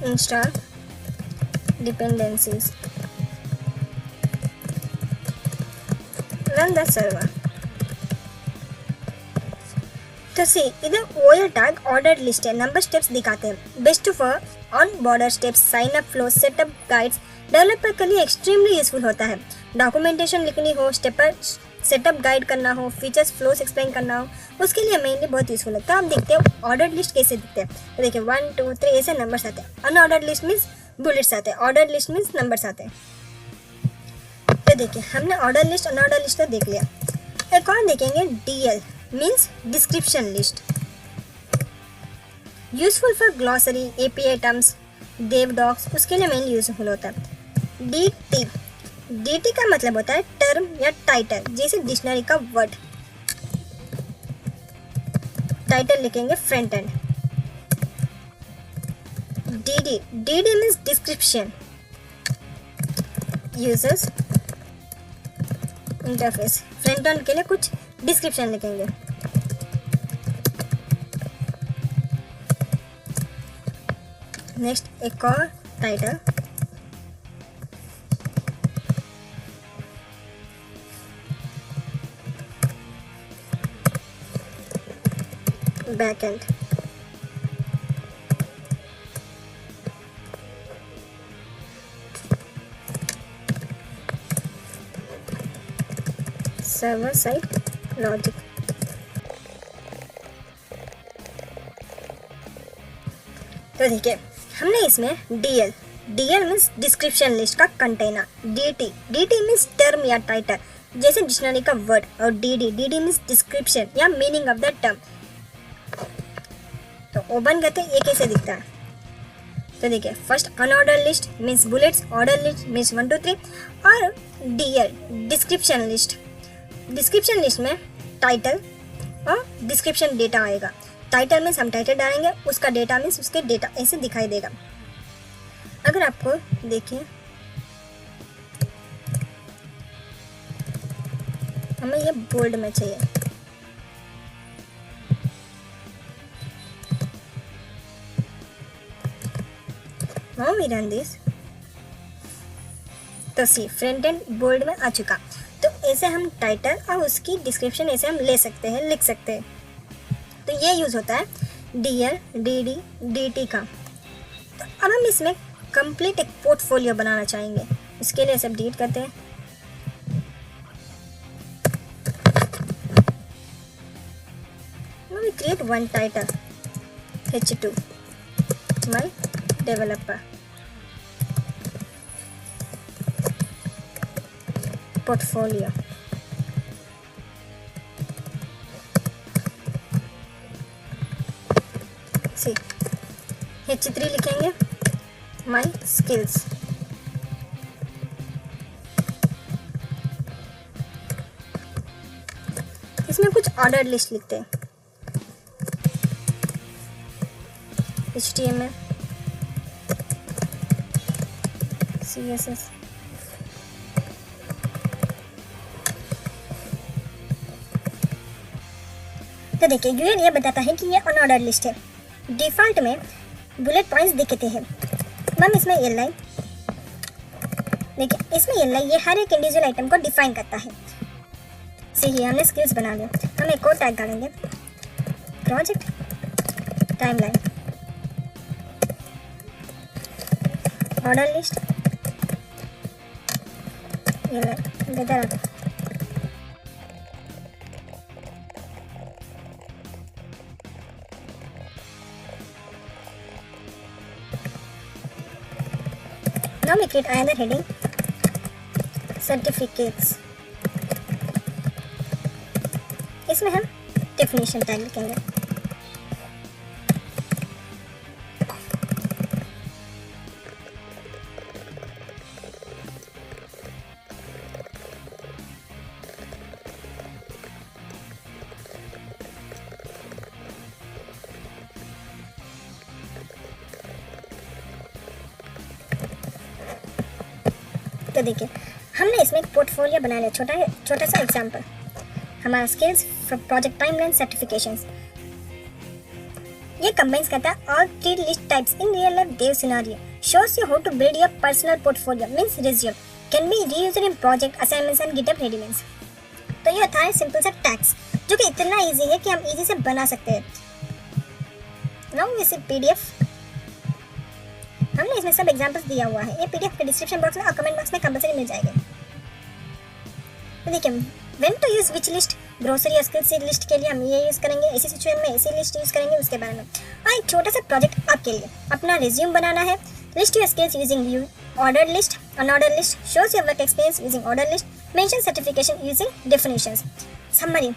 Install dependencies, run the server. तो सी इधर OL टैग ऑर्डर लिस्ट है, नंबर स्टेप्स दिखाते हैं। Best for on border steps, sign up flow, setup guides developer के लिए एक्सट्रीमली यूजफुल होता है। डॉक्यूमेंटेशन लिखनी हो, सेटअप गाइड करना हो, फीचर्स फ्लोस एक्सप्लेन करना हो, उसके लिए मेनली बहुत यूजफुल है। तो हम देखते हैं ऑर्डर लिस्ट कैसे दिखते हैं। तो देखिए 1 2 3 ऐसे नंबर्स आते हैं। अनऑर्डर लिस्ट मीन्स बुलेट्स आते हैं, ऑर्डर लिस्ट मीन्स नंबर्स आते हैं। तो देखिए हमने ऑर्डर लिस्ट अनऑर्डर लिस्ट तो देख लिया। एक और देखेंगे DL means description list, useful for glossary, API terms, dev docs, उसके लिए मेनली यूजफुल होता है। DT का मतलब होता है टर्म या टाइटल, जैसे डिक्शनरी का वर्ड। टाइटल लिखेंगे front end. DD means description, users interface. Front end के लिए कुछ डिस्क्रिप्शन लिखेंगे। नेक्स्ट एक और title, back and. Server side logic. तो देखिए हमने इसमें DL मीन्स डिस्क्रिप्शन लिस्ट का कंटेनर। DT मीन्स टर्म या टाइटल, जैसे डिक्शनरी का वर्ड। और DD मीन्स डिस्क्रिप्शन या मीनिंग ऑफ द टर्म। तो ओपन करते ये कैसे दिखता है। तो देखिए first unordered list means bullets, order list means 1 2 3, और DL description list. Description list में टाइटल और डिस्क्रिप्शन डेटा आएगा। टाइटल मीन्स हम टाइटल डालेंगे, उसका डेटा मीन्स उसके डेटा ऐसे दिखाई देगा। अगर आपको देखिए हमें ये बोल्ड में चाहिए, नाउ वी रन दिस। तो सी फ्रंट एंड बोल्ड में आ चुका। तो ऐसे हम टाइटल और उसकी डिस्क्रिप्शन ऐसे हम ले सकते हैं, लिख सकते हैं। तो ये यूज़ होता है DL DD DT का। तो अब हम इसमें कंप्लीट एक पोर्टफोलियो बनाना चाहेंगे। इसके लिए सब डिलीट करते हैं। Now we create one title, H2 my developer portfolio। C H3 लिखेंगे my skills। इसमें कुछ ऑर्डर लिस्ट लिखते हैं। HTML CSS तो देखिए यूआरएल ये बताता है कि ये अनऑर्डर लिस्ट है। डिफ़ॉल्ट में बुलेट पॉइंट्स दिखते हैं। मैम इसमें li देखिए, इसमें li ये हर एक इंडिविजुअल आइटम को डिफाइन करता है। सही, हमने स्किल्स बना लिया। हम एक और टैग डालेंगे, प्रोजेक्ट टाइमलाइन, ऑर्डर लिस्ट, ये weather. Now we create another heading, certificates। इसमें हम definition टैग लिखेंगे। तो देखिए हमने इसमें एक पोर्टफोलियो बना लिया, छोटा सा एग्जांपल। हमारा skills for project timeline certifications, ये कंबाइंस करता है all 3 list types in real life dev scenario, shows you how to build your personal portfolio means resume, can be reused in project assignments and GitHub readymades. तो ये होता है simple सा tags जो कि इतना इजी है कि हम इजी से बना सकते हैं। Now this is PDF। हमने इसमें सब एग्जांपल्स दिया हुआ है। ये PDF के डिस्क्रिप्शन बॉक्स में और कमेंट बॉक्स में कंपलसरी मिल जाएंगे। तो देखिए when to use which list, grocery या स्किल्स लिस्ट के लिए हम ये यूज़ करेंगे, ऐसी सिचुएशन में ऐसी लिस्ट यूज़ करेंगे, उसके बारे में। और एक छोटा सा प्रोजेक्ट आपके लिए, अपना रिज्यूम बनाना है। List your skills using U order list, unorder list, shows your work experience using order list, mention certification using definitions. Summary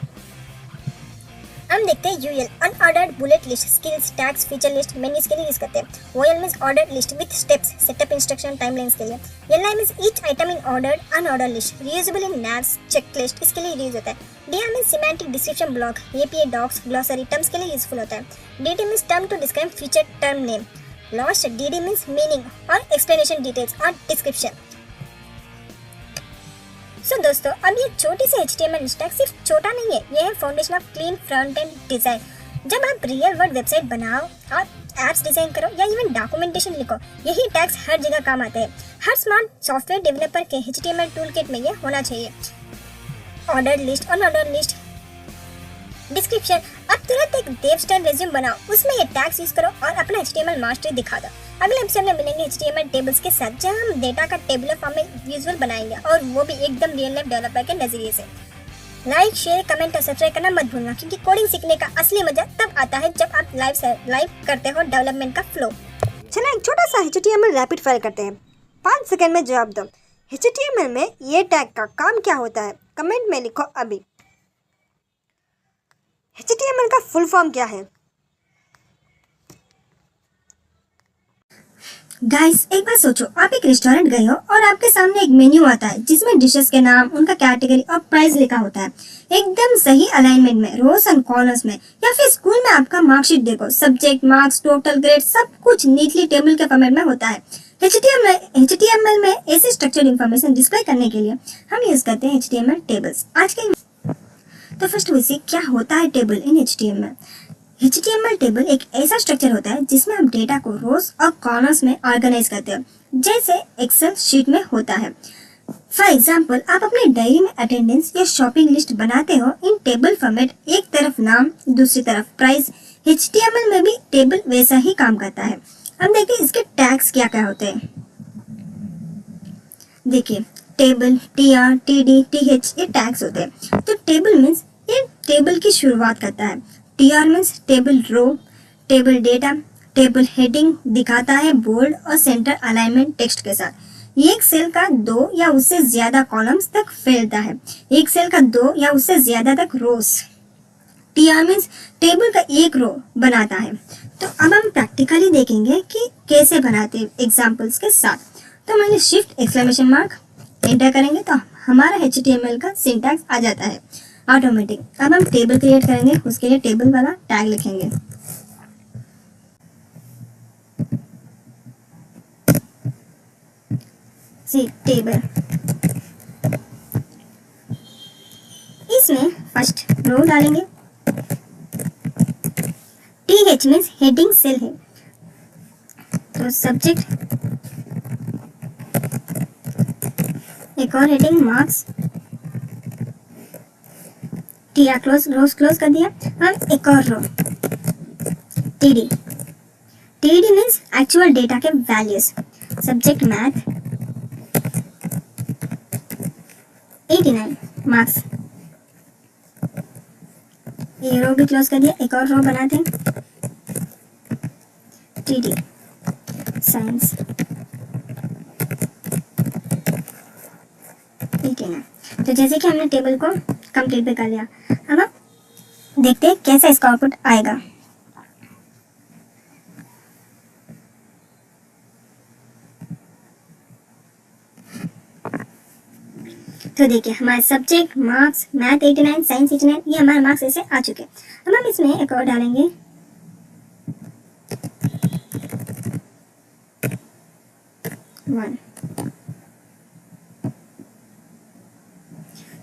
हम देखते हैं UL, unordered bullet list, skills tags feature list menus के लिए use करते हैं। OL means ordered list with steps, setup instruction timelines के लिए। LI means each item in ordered unorder list, reusable in navs checklist, इसके लिए reuse होता है। D R means semantic description block, API docs glossary terms के लिए useful होता है। DT means term to describe feature term name. Lost DD means meaning और explanation details और डिस्क्रिप्शन। सो दोस्तों, अब ये छोटी सी HTML स्टैक सिर्फ छोटा नहीं है, ये है foundation of clean front end design. जब आप रियल वर्ल्ड वेबसाइट बनाओ और एप्स डिजाइन करो या इवन डॉक्यूमेंटेशन लिखो, यही टैग्स हर जगह काम आते हैं। हर स्मार्ट सॉफ्टवेयर डेवलपर के HTML टूलकिट में ये होना चाहिए। Order list, unorder list, description. अब तुरंत एक देव स्टाइल रिज्यूम बनाओ, उसमें ये टैग्स यूज करो और अपना HTML मास्टरी दिखा दो। अगले एपिसोड में मिलेंगे HTML टेबल्स के साथ, जहां हम डेटा का टेबुलर फॉर्म में विजुअल बनाएंगे, और वो भी एकदम रियल लाइफ डेवलपर के नजरिए से। लाइक, शेयर, कमेंट और सब्सक्राइब करना मत भूलना, क्योंकि कोडिंग सीखने का असली मजा तब आता है जब आप लाइव करते हो डेवलपमेंट का फ्लो। चलो एक छोटा सा HTML रैपिड फायर करते हैं, 5 सेकंड में जवाब दो। HTML में ये टैग का काम क्या होता है, कमेंट में लिखो अभी। HTML का फुल फॉर्म क्या है? गाइस, एक बार सोचो, आप एक रेस्टोरेंट गए हो और आपके सामने एक मेन्यू आता है जिसमें डिशेस के नाम, उनका कैटेगरी और प्राइस लिखा होता है, एकदम सही अलाइनमेंट में, रोज एंड कॉलम्स में। या फिर स्कूल में आपका मार्कशीट देखो, सब्जेक्ट, मार्क्स, टोटल ग्रेड, सब कुछ नीटली टेबल के फॉर्मेट में होता है। HTML में ऐसे स्ट्रक्चर्ड इंफॉर्मेशन डिस्प्ले करने के लिए हम यूज करते हैं HTML टेबल्स। आज के तो फर्स्ट वी सी क्या होता है टेबल इन HTML। HTML टेबल एक ऐसा स्ट्रक्चर होता है जिसमें आप डेटा को रोज और कॉलम्स में ऑर्गेनाइज करते हो, जैसे एक्सेल शीट में होता है। फॉर एग्जाम्पल, आप अपने डायरी में अटेंडेंस या शॉपिंग लिस्ट बनाते हो इन टेबल फॉर्मेट, एक तरफ नाम, दूसरी तरफ प्राइस। HTML में भी टेबल वैसा ही काम करता है। हम देखते हैं इसके टैग्स क्या क्या होते हैं। देखिए, टेबल, TR, TD, TH ये टैग्स होते हैं। तो टेबल मीन्स ये टेबल की शुरुआत करता है। TR means table row, table data, table heading दिखाता है बोल्ड और सेंटर अलाइनमेंट टेक्स्ट के साथ। एक सेल का 2 या उससे ज्यादा कॉलम्स तक फैलता है, एक सेल का 2 या उससे ज्यादा तक रोज। TR मीन्स टेबल का एक रो बनाता है। तो अब हम प्रैक्टिकली देखेंगे कि कैसे बनाते हैं एग्जाम्पल्स के साथ। तो मैंने शिफ्ट एक्सक्लेमेशन मार्क एंटर करेंगे तो हमारा HTML का सिंटैक्स आ जाता है ऑटोमेटिक। अब हम टेबल क्रिएट करेंगे, उसके लिए टेबल वाला टैग लिखेंगे। सी टेबल, इसमें फर्स्ट रो डालेंगे। TH मीन्स हेडिंग सेल है, तो सब्जेक्ट, एक और हेडिंग मार्क्स, TR क्लोज कर दिया। अब एक और रो TD मीन्स एक्चुअल डेटा के वैल्यूज, सब्जेक्ट मैथ, 89 मार्क्स। ये रो भी क्लोज कर दिया, एक और रो बनाते हैं TD साइंस 89। तो जैसे कि हमने टेबल को कंप्लीट भी कर लिया, अब हम देखते हैं कैसा इसका आउटपुट आएगा। तो देखिए, हमारे सब्जेक्ट, मार्क्स, मैथ 89, साइंस 89, ये हमारे मार्क्स ऐसे आ चुके हैं। अब हम इसमें एक और डालेंगे, वन।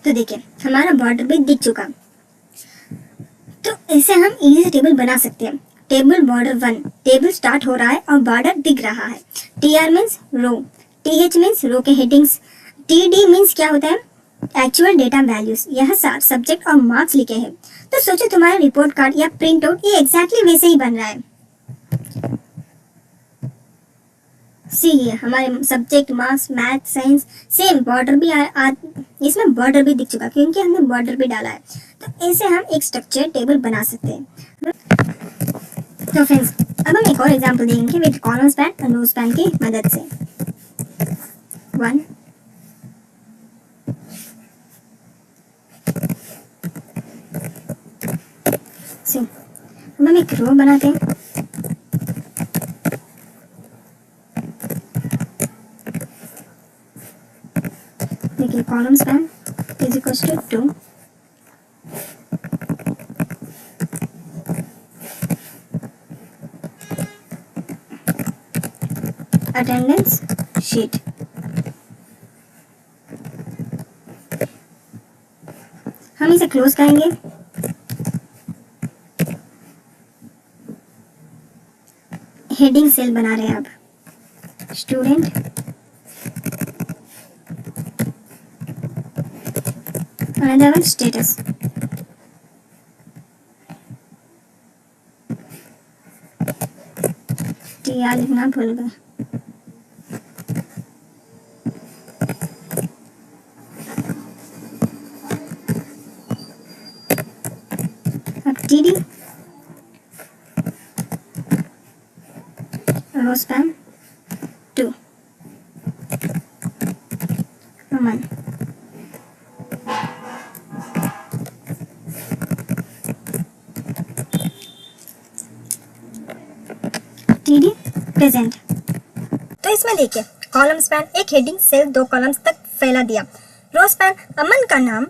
तो देखिए, हमारा बॉर्डर भी दिख चुका। तो इसे हम इजी से टेबल बना सकते हैं। टेबल बॉर्डर 1, टेबल स्टार्ट हो रहा है और बॉर्डर दिख रहा है। TR means row, TH means row के हेडिंग्स, TD मीन्स क्या होता है, एक्चुअल डेटा वैल्यूज। यह सारे सब्जेक्ट और मार्क्स लिखे हैं। तो सोचो तुम्हारा रिपोर्ट कार्ड या प्रिंट आउट ये एग्जैक्टली वैसे ही बन रहा है। सी, ये हमारे subject, marks, math, science same border भी इसमें बॉर्डर भी दिख चुका क्योंकि हमने बॉर्डर भी डाला है। तो ऐसे हम एक स्ट्रक्चर टेबल बना सकते हैं। तो फ्रेंड्स, अब हम एक और एग्जांपल देंगे विद कॉलम स्पैन और रो स्पैन की मदद से। 1 अब हम एक रो बनाते हैं। देखिए column span is equals to 2, attendance sheet. हम इसे क्लोज करेंगे। हेडिंग सेल बना रहे हैं अब, student another one status. TR लिखना भूल गए। अब TD row span 2 1 TD present. तो इसमें देखिए कॉलम स्पैन एक हेडिंग सेल 2 कॉलम्स तक फैला दिया। रो स्पैन अमन का नाम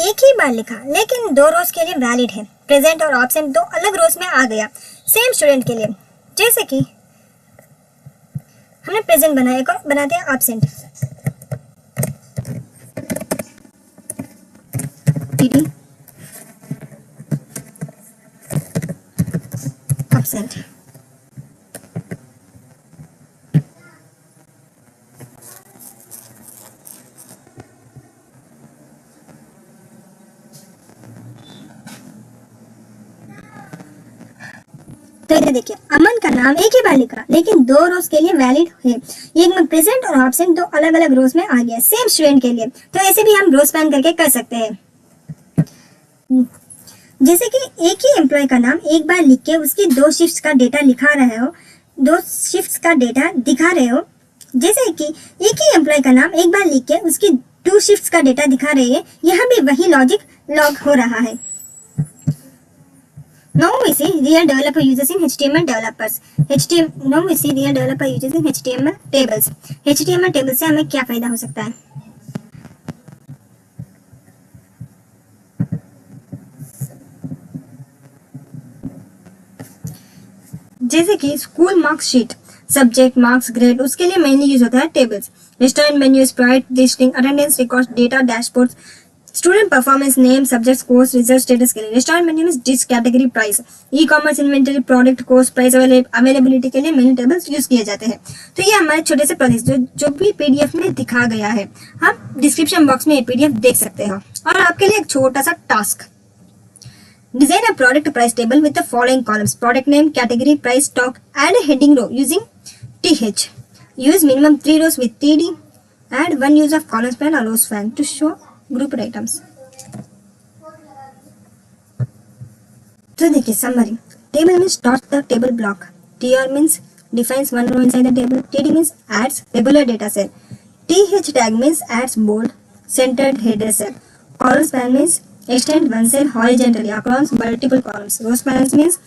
एक ही बार लिखा लेकिन 2 रोज के लिए वैलिड है। प्रेजेंट और ऑब्सेंट 2 अलग रोज में आ गया सेम स्टूडेंट के लिए। जैसे कि हमने प्रेजेंट बनाया, एक और बनाते हैं ऑब्सेंट। TD absent. तो इधर देखिए अमन का नाम एक ही बार लिखा लेकिन 2 रोज के लिए वैलिड है। एक में प्रेजेंट और ऑब्सेंट 2 अलग अलग रोज में आ गया सेम स्टूडेंट के लिए। तो ऐसे भी हम रो स्पैन करके कर सकते हैं। जैसे कि एक ही एम्प्लॉय का नाम एक बार लिख के उसकी 2 शिफ्ट्स का डेटा लिखा रहे हो, 2 शिफ्ट्स का डेटा दिखा रहे हो। जैसे कि एक ही एम्प्लॉय का नाम एक बार लिख के उसकी 2 शिफ्ट्स का डेटा दिखा रहे हैं, यहाँ भी वही लॉजिक लॉग हो रहा है। Now we see real developer uses in HTML developers. Now we see real developer uses in HTML tables. HTML tables से हमें क्या फायदा हो सकता है? जैसे कि school marks sheet, subject marks grade, उसके लिए मेनली यूज होता है tables. Restaurant menu, Sprite, listing, attendance record, data dashboards, student performance, name, subject, course, result, status के लिए। रेस्टोरेंट मेन्यू में dish, category, price, e commerce, inventory, product, course, price, availability के लिए menu tables use किए जाते हैं। तो ये हमारे छोटे से प्रोजेक्ट जो भी पीडीएफ में दिखा गया है, आप डिस्क्रिप्शन बॉक्स में ये पीडीएफ देख सकते हो। और आपके लिए एक छोटा सा task, design a product price table with the following columns: product name, category, price, stock, add a heading row using TH. Use minimum 3 rows with TD. Add 1 use of column span or row span to show grouped items. तो देखिए summary. Table means starts the table block. TR means defines one row inside the table. TD means adds regular data cell. TH tag means adds bold centered header cell. Column span means extend one cell horizontally across multiple columns. Row spans means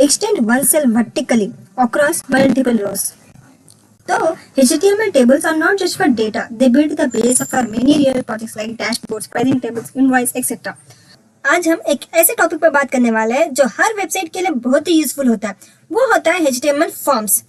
extend one cell vertically across multiple rows. So HTML tables are not just for data; they build the base of our many real projects like dashboards, pricing tables, invoice, etc. आज हम एक ऐसे topic पर बात करने वाले हैं जो हर वेबसाइट के लिए बहुत ही यूजफुल होता है। वो होता है HTML फॉर्म्स।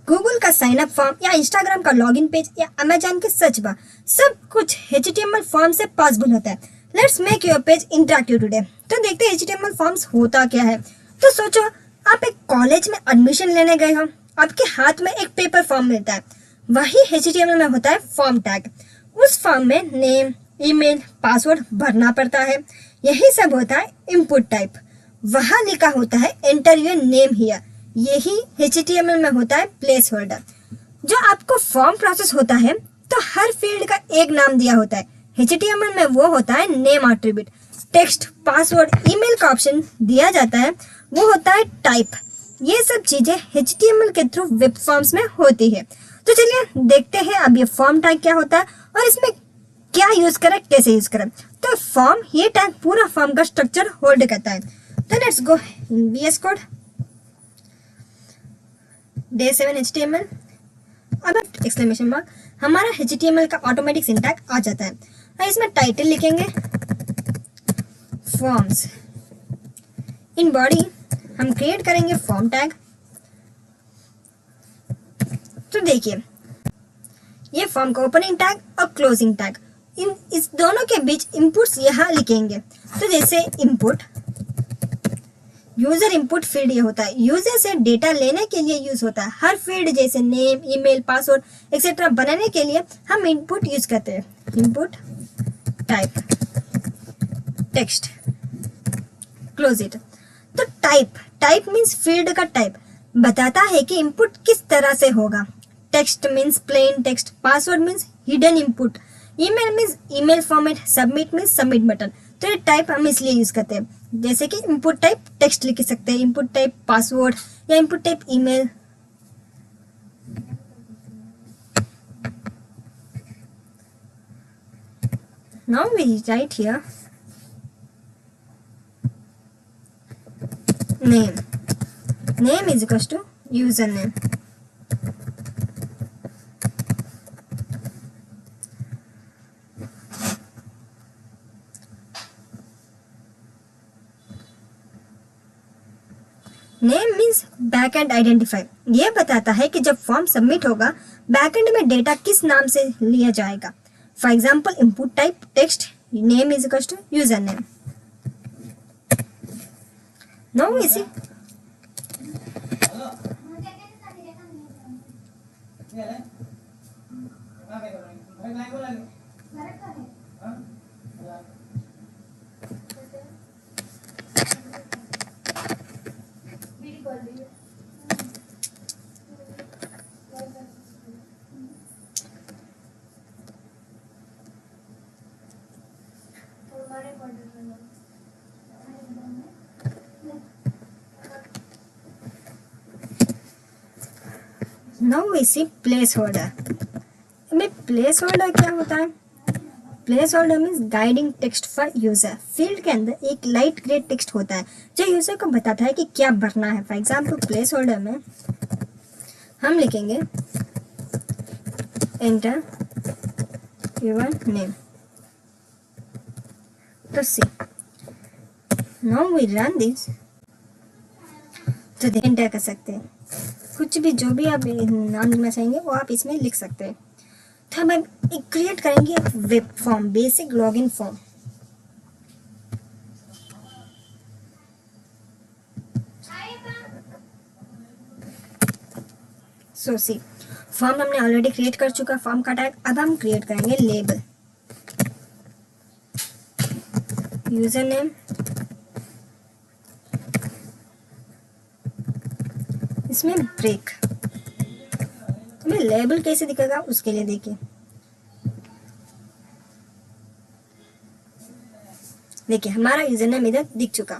गूगल का साइन अप फॉर्म या इंस्टाग्राम का लॉगिन पेज या अमेजॉन के सर्च बार, सब कुछ HTML फॉर्म से पॉसिबल होता है। Let's make your page interactive today. तो देखते हैं HTML फॉर्म्स होता क्या है। तो सोचो आप एक कॉलेज में एडमिशन लेने गए हो, आपके हाथ में एक पेपर फॉर्म मिलता है, वही HTML में होता है फॉर्म टैग। उस फॉर्म में नेम, ईमेल, पासवर्ड भरना पड़ता है। यही सब होता है इनपुट टाइप। वहाँ लिखा होता है एंटर योर नेम हियर। यही HTML में होता है प्लेस होल्डर। जो आपको फॉर्म प्रोसेस होता है तो हर फील्ड का एक नाम दिया होता है, HTML में वो होता है name attribute, text, password, email का ऑप्शन दिया जाता है, वो होता है टाइप। ये सब चीजें HTML के थ्रू वेब फॉर्म्स में होती है। तो चलिए देखते हैं अब ये फॉर्म टैग क्या होता है और इसमें क्या यूज करें, कैसे यूज करें। तो फॉर्म, ये टैग पूरा फॉर्म का स्ट्रक्चर होल्ड करता है। तो let's go in VS code day 7 HTML, अब एक्सक्लेमेशन मार्क, हमारा HTML का ऑटोमेटिक सिंटैक्स आ जाता है। और इसमें टाइटल लिखेंगे फॉर्म्स, इन बॉडी हम क्रिएट करेंगे फॉर्म टैग। तो देखिए ये फॉर्म का ओपनिंग टैग और क्लोजिंग टैग, इस दोनों के बीच इनपुट्स यहाँ लिखेंगे। तो जैसे इनपुट, यूजर इनपुट फील्ड ये होता है, यूजर से डेटा लेने के लिए यूज होता है। हर फील्ड जैसे नेम, ईमेल, पासवर्ड एक्सेट्रा बनाने के लिए हम इनपुट यूज करते हैं। Input type text, close it. तो टाइप मीन्स फील्ड का टाइप, बताता है कि इनपुट किस तरह से होगा। Text means plain text, password means hidden input, email means email format, submit means submit button. तो ये टाइप हम इसलिए यूज करते हैं, जैसे कि इनपुट टाइप टेक्स्ट लिख सकते हैं, इनपुट टाइप पासवर्ड या input type email. Now we write here name. Name is equals to username. Name means backend identify, ये बताता है कि जब फॉर्म सबमिट होगा बैकएंड में डेटा किस नाम से लिया जाएगा। For example input type text, name is equal to username. Now we see now we see placeholder. में प्लेस होल्डर क्या होता है? Placeholder means guiding text for user. Field के अंदर एक लाइट ग्रे टेक्स्ट होता है जो यूजर को बताता है कि क्या भरना है। फॉर एग्जाम्पल प्लेस होल्डर में हम लिखेंगे एंटर योर नेम। तो सी नाउ वी रन दिस, तो एंटर कर सकते हैं, कुछ भी जो भी आप नाम लिखना चाहेंगे वो आप इसमें लिख सकते हैं। तो हम एक क्रिएट करेंगे एक web form, basic login form. So see form हमने ऑलरेडी क्रिएट कर चुका फॉर्म का टैग। अब हम क्रिएट करेंगे लेबल, यूजर नेम, इसमें ब्रेक। हमें लेबल कैसे दिखेगा उसके लिए देखिए, देखिए हमारा यूजर नेम इधर दिख चुका।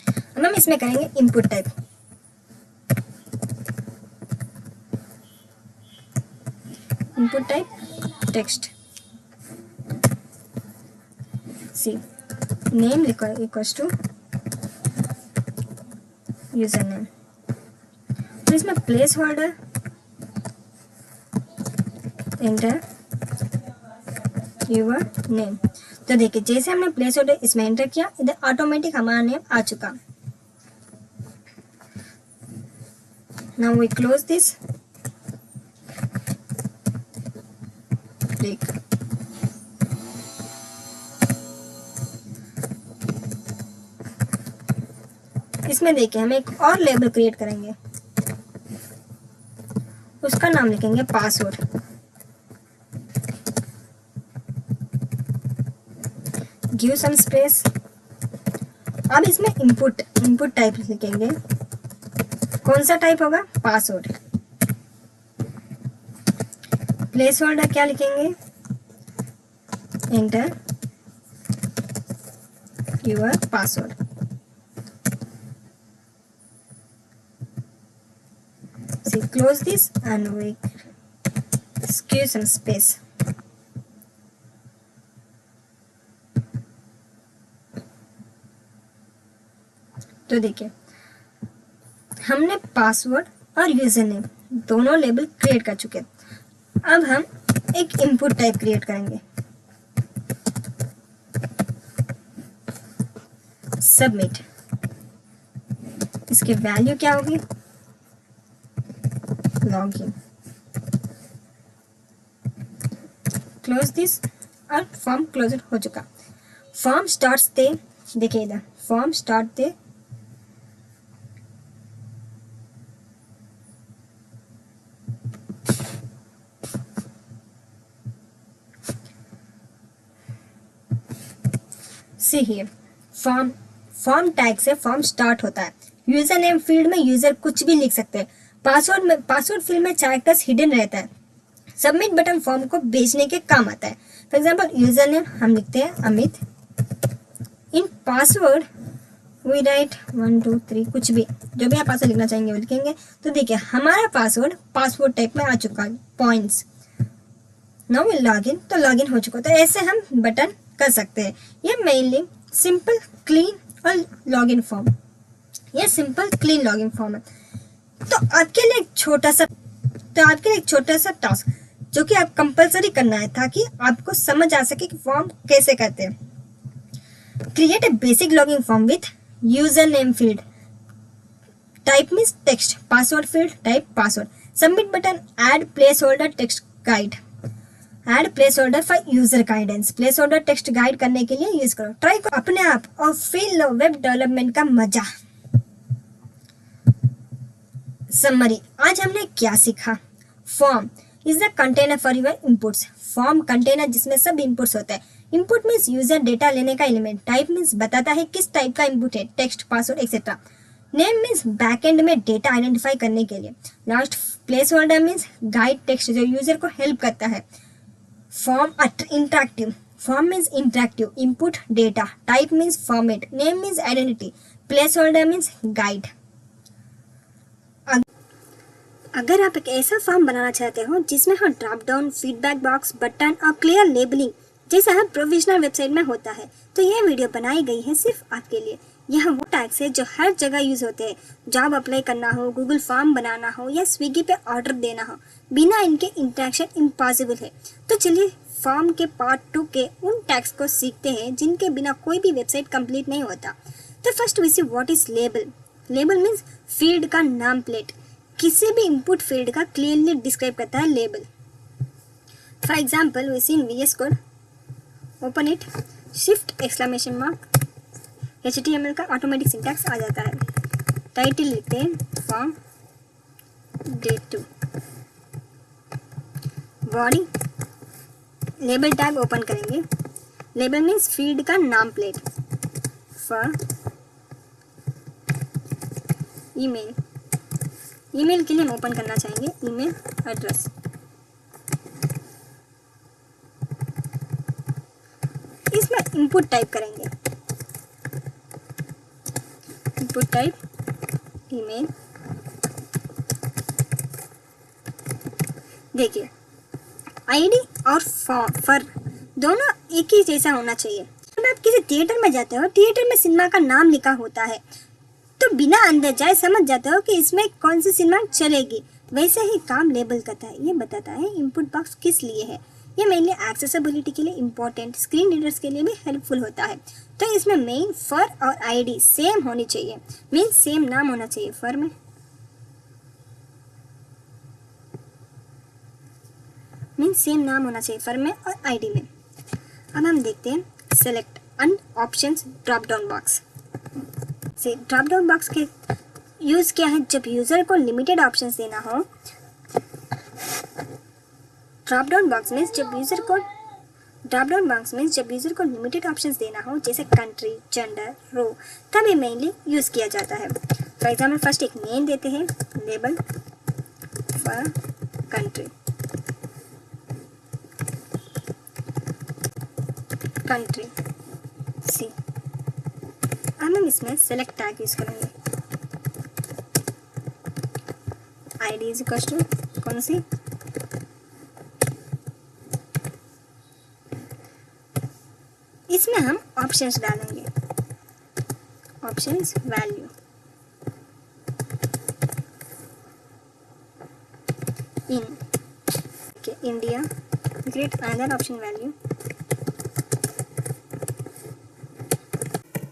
अब हम इसमें करेंगे input type, input type text, see name equals to username. तो इसमें placeholder enter your name. तो देखिए जैसे हमने प्लेस होल्डर इसमें एंटर किया, इधर ऑटोमेटिक हमारा नेम आ चुका। Now we close this, break. इसमें देखिए हम एक और लेबल क्रिएट करेंगे, उसका नाम लिखेंगे पासवर्ड। Give some space. अब इसमें इनपुट टाइप लिखेंगे, कौन सा टाइप होगा? पासवर्ड। प्लेस होल्डर क्या लिखेंगे? enter your password. See, close this and we give some space. तो देखिए हमने पासवर्ड और यूजर नेम दोनों लेबल क्रिएट कर चुके हैं। अब हम एक इनपुट टाइप क्रिएट करेंगे, सबमिट। इसकी वैल्यू क्या होगी, लॉगिन। क्लोज दिस और फॉर्म क्लोज हो चुका। फॉर्म स्टार्ट्स दे, देखिए इधर form start they see here form tag से फॉर्म स्टार्ट होता है। यूजर नेम फील्ड में यूजर कुछ भी लिख सकते हैं। पासवर्ड फील्ड में कैरेक्टर्स हिडन रहता है। सबमिट बटन फॉर्म को भेजने के काम आता है। फॉर एग्जांपल यूजर नेम हम लिखते हैं Amit, in password we write 1 2 3 कुछ भी, जो भी आप पासवर्ड लिखना चाहेंगे वो लिखेंगे। तो देखिए हमारा पासवर्ड टाइप में आ चुका है, पॉइंट्स। नाउ वी लॉगिन, तो लॉगिन हो चुका। तो ऐसे हम बटन कर सकते हैं। ये मेनली सिंपल क्लीन और लॉगिन फॉर्म, ये सिंपल क्लीन लॉगिन फॉर्म है। तो आपके लिए एक छोटा सा टास्क जो कि आप कंपलसरी करना है ताकि आपको समझ आ सके कि फॉर्म कैसे करते हैं। Create a basic login form with user name field, type means text, password field type password, submit button, add place holder text guide, add place holder for user guidance. Place holder text guide करने के लिए use करो। Try करो अपने आप और feel low web development का मजा। समरी, आज हमने क्या सीखा। Form is the container for your inputs. Form container जिसमें सब इनपुट्स होते हैं। इनपुट मीन्स यूजर डेटा लेने का एलिमेंट। टाइप मीन्स बताता है किस टाइप का इनपुट है, text, password etcetera. Name means backend में डेटा आइडेंटिफाई करने के लिए। Last place holder means guide text जो यूजर को हेल्प करता है। Form interactive, form means interactive, input data, type means format, name means identity, place holder means guide. अगर आप एक ऐसा फॉर्म बनाना चाहते हो जिसमें हो drop down, feedback box, button और क्लियर लेबलिंग जैसा हर प्रोफेशनल वेबसाइट में होता है, तो यह वीडियो बनाई गई है सिर्फ आपके लिए। यह वो टैग्स है जो हर जगह यूज होते हैं। जॉब अप्लाई करना हो, गूगल फॉर्म बनाना हो या स्विगी पे ऑर्डर देना हो, बिना इनके इंटरेक्शन इम्पॉसिबल है। तो चलिए फॉर्म के पार्ट 2 के उन टैग्स को सीखते हैं जिनके बिना कोई भी वेबसाइट कंप्लीट नहीं होता। तो first we see what is label. Label means field का नाम प्लेट, किसी भी इनपुट फील्ड का क्लियरली डिस्क्राइब करता है label. For example we see in VS code, open it, shift exclamation mark, HTML का ऑटोमेटिक सिंटैक्स आ जाता है। टाइटल लिखते हैं form day 2, body, label tag open करेंगे। लेबल मीन्स फील्ड का नाम प्लेट। फॉर ईमेल, ईमेल के लिए हम ओपन करना चाहेंगे ईमेल एड्रेस। इसमें इनपुट टाइप करेंगे, इनपुट टाइप ईमेल। देखिए आईडी और फॉर दोनों एक ही जैसा होना चाहिए। जब आप किसी थिएटर में जाते हो, थिएटर में सिनेमा का नाम लिखा होता है, तो बिना अंदर जाए समझ जाते हो कि इसमें कौन सी सिनेमा चलेगी। वैसे ही काम लेबल करता है, ये बताता है इनपुट बॉक्स किस लिए है। ये मेनली एक्सेसिबिलिटी के लिए इम्पोर्टेंट, स्क्रीन रीडर्स के लिए भी हेल्पफुल होता है। तो इसमें मेन फर और आईडी सेम होनी चाहिए, मीन्स सेम नाम होना चाहिए। फर में मीन्स सेम नाम होना चाहिए फर में और आईडी में। अब हम देखते हैं select and options drop down box से। ड्रॉप डाउन बॉक्स के यूज क्या है, जब यूजर को लिमिटेड ऑप्शंस देना हो। ड्रॉप डाउन बॉक्स मीन्स जब यूजर को लिमिटेड ऑप्शंस देना हो, जैसे कंट्री, जेंडर, रो, तभी मेनली यूज किया जाता है। फॉर एग्जाम्पल फर्स्ट एक नेम देते हैं, label for country. Country C. अब हम इसमें सेलेक्ट टैग यूज करेंगे। आईडी इज इक्वल टू कौन सी, इसमें हम ऑप्शंस डालेंगे। Options value in India, create another option value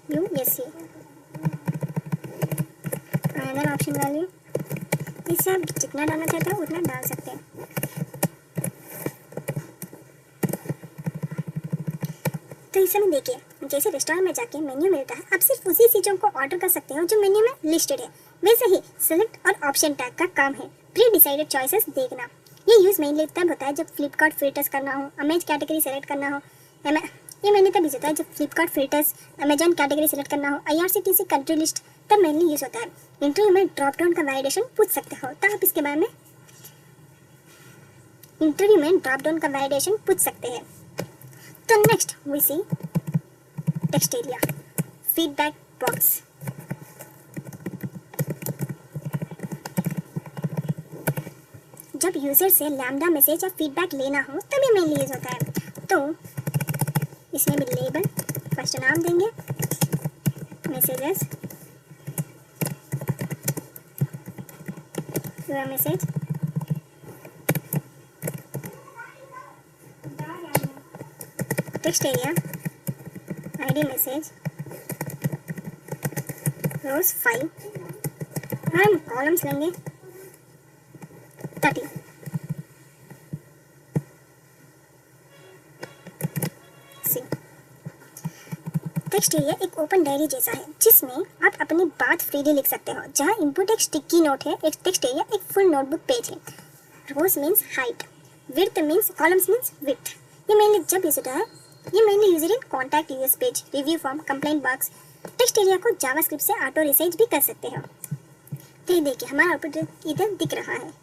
USA, another option value। इससे आप जितना डालना चाहते हो उतना डाल सकते हैं। तो इस समय देखिए, जैसे रेस्टोरेंट में जाके मेन्यू मिलता है, आप सिर्फ उसी चीज़ों को ऑर्डर कर सकते हो जो मेन्यू में लिस्टेड है। वैसे ही सेलेक्ट और ऑप्शन टैग का काम है प्री डिसाइडेड चॉइसेस देखना। ये यूज़ मेनली तब होता है जब फ्लिपकार्ट फिल्टर्स करना हो, अमेज कैटेगरी सेलेक्ट करना हो। ये मेनली तब यूज़ होता है जब Flipkart filters, Amazon category select करना हो, IRCTC कंट्री लिस्ट, तब मेनली यूज़ होता है। इंटरव्यू में ड्रॉप डाउन का वैलिडेशन पूछ सकते हो, तो आप इसके बारे में इंटरव्यू में ड्रॉप डाउन का वैलिडेशन पूछ सकते हैं। तो next we see text area, feedback box. जब यूज़र से लैम्डा मैसेज या फीडबैक लेना हो तभी मेनली यूज़ होता है। तो इसमें भी लेबल, फर्स्ट नाम देंगे, मैसेजेस, पूरा message, text area, ID message, rows 5 और हम कॉलम्स लेंगे 30। टेक्स्ट एरिया एक ओपन डायरी जैसा है जिसमें आप अपनी बात फ्रीली लिख सकते हो। जहां इनपुट एक स्टिकी नोट है, एक टेक्स्ट एरिया एक फुल नोटबुक पेज है। Rows means height, width means, columns means width. ये मेनली जब यूज होता है, ये mainly use in contact us page, review form, complaint box. Text area को जावास्क्रिप्ट से ऑटो रिसाइज भी कर सकते हो। तो ये देखिए हमारा आउटपुट इधर दिख रहा है।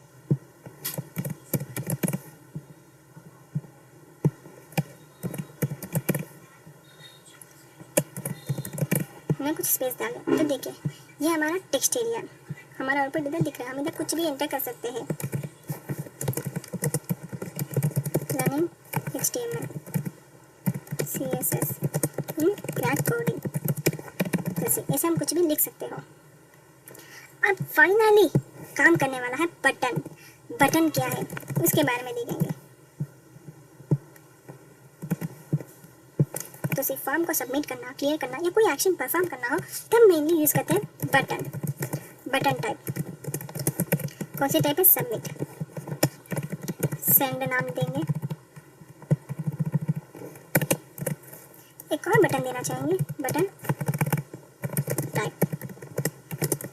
मैं कुछ स्पेस डालें तो देखिए ये हमारा टेक्स्ट एरिया, हमारा आउटपुट इधर दिख रहा है। हम इधर कुछ भी एंटर कर सकते हैं। Learning HTML, CSS, crack coding, जैसे ऐसे हम कुछ भी लिख सकते हो। अब फाइनली काम करने वाला है बटन। बटन क्या है उसके बारे में देखेंगे। तो सिर्फ फॉर्म को सबमिट करना, क्लियर करना या कोई एक्शन परफॉर्म करना हो तब मेनली यूज करते हैं बटन। बटन टाइप कौन सी टाइप है, सबमिट। सेंड नाम देंगे, एक और बटन देना चाहेंगे, button type,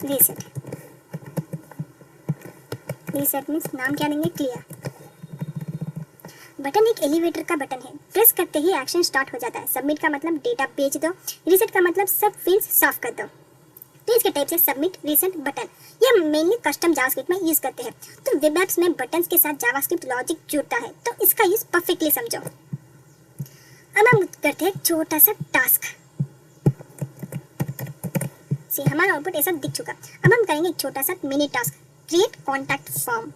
reset. Reset means नाम क्या देंगे, क्लियर। बटन एक एलिवेटर का बटन है, प्रेस करते ही एक्शन स्टार्ट हो जाता है। सबमिट का मतलब डेटा भेज दो, रीसेट का मतलब सब फील्ड्स साफ कर दो। तो इसके टाइप से सबमिट, रीसेट, बटन ये मेनली कस्टम जावास्क्रिप्ट में यूज करते हैं। तो वेब एप्स में बटन्स के साथ जावास्क्रिप्ट लॉजिक जुड़ता है, तो इसका यूज परफेक्टली समझो। अब हम करते हैं छोटा सा टास्क। हमारा आउटपुट ऐसा दिख चुका। अब हम करेंगे एक छोटा सा mini task, create contact form.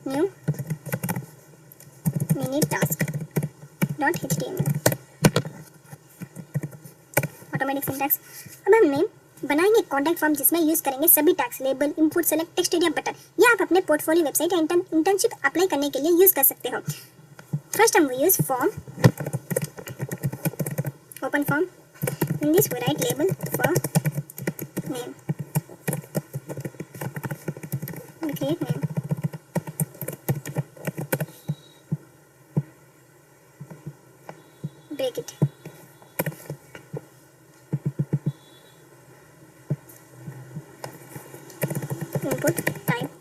New mini task .html, automatic syntax. अब हमने बनाएंगे कॉन्टैक्ट फॉर्म जिसमें यूज करेंगे सभी tags, label, input, select, text area, button. ये आप अपने पोर्टफोलियो, वेबसाइट या इंटर्नशिप अप्लाई करने के लिए यूज कर सकते हो। फर्स्ट हम use form, open form. In this we write label for name, we create name, break it, input type,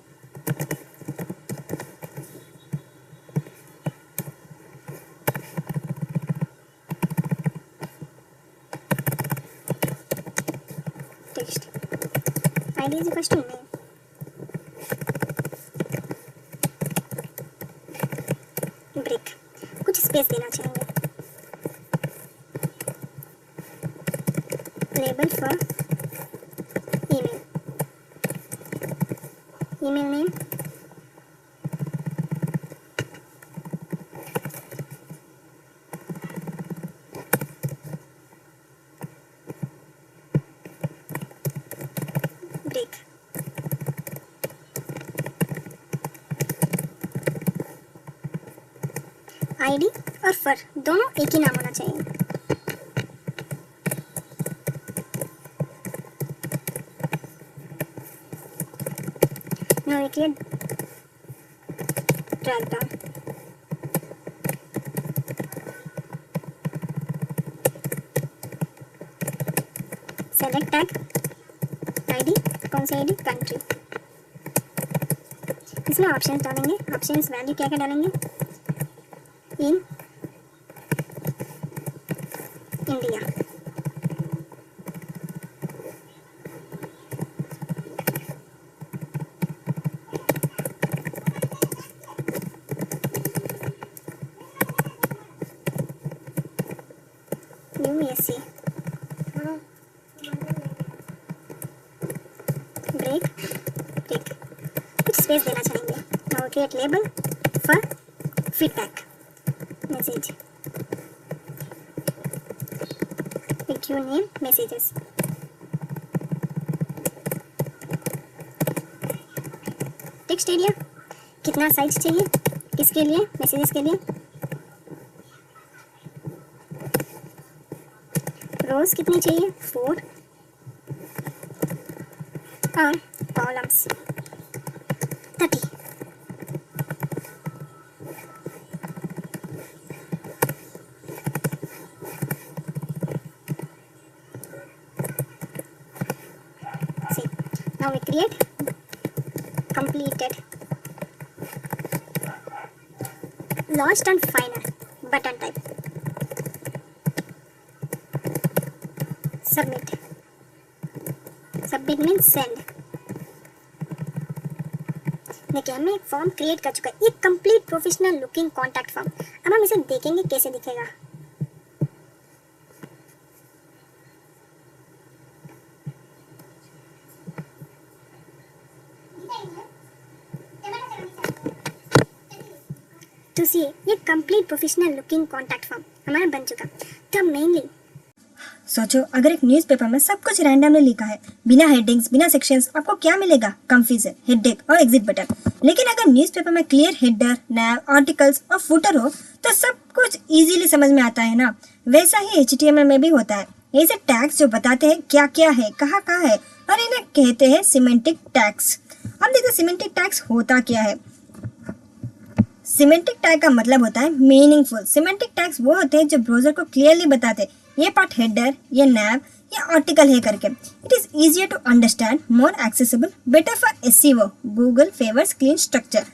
text, ID is equals to name, break। कुछ space देना चाहेंगे। Label for email, email name, break, ID और फर दोनों एक ही नाम होना चाहिए। Now we create drag down. Select tag ID, कौन सी ID? कंट्री। इसमें ऑप्शंस डालेंगे, ऑप्शंस वैल्यू क्या क्या डालेंगे? In India, USA, break, break, कुछ स्पेस देना चाहेंगे। Now create label for feedback message, क्यू नेम मैसेजेस, टेक्स्ट एरिया कितना साइज चाहिए, किसके लिए? मैसेजेस के लिए। रोज कितनी चाहिए? 4 और columns 30। See, now we create completed, lost and final button type, submit, submit means send। देखिए हमने एक फॉर्म क्रिएट कर चुका है, ये complete professional looking contact form. अब हम इसे देखेंगे कैसे दिखेगा। तो सी ये complete professional looking contact form हमारा बन चुका। तो मेनली सोचो अगर एक न्यूज़पेपर में सब कुछ रैंडमली लिखा है, बिना हेडिंग्स, बिना सेक्शंस, आपको क्या मिलेगा? कंफ्यूजन, हेडेक और एग्जिट बटन। लेकिन अगर न्यूज़पेपर में क्लियर हेडर, नैव, आर्टिकल्स और फुटर हो तो सब कुछ इजीली समझ में आता है ना। वैसा ही HTML में भी होता है। ऐसे टैग्स जो बताते हैं क्या क्या है, कहाँ कहाँ है, और इन्हें कहते हैं सिमेंटिक टैग्स। अब देखते सिमेंटिक टैग्स होता क्या है। सिमेंटिक टैग का मतलब होता है मीनिंगफुल। सिमेंटिक टैग्स वो होते हैं जो ब्राउजर को क्लियरली बताते हैं ये पार्ट हेडर, ये नैव, ये आर्टिकल है करके। It is easier to understand, more accessible, better for SEO। Google favours clean structure.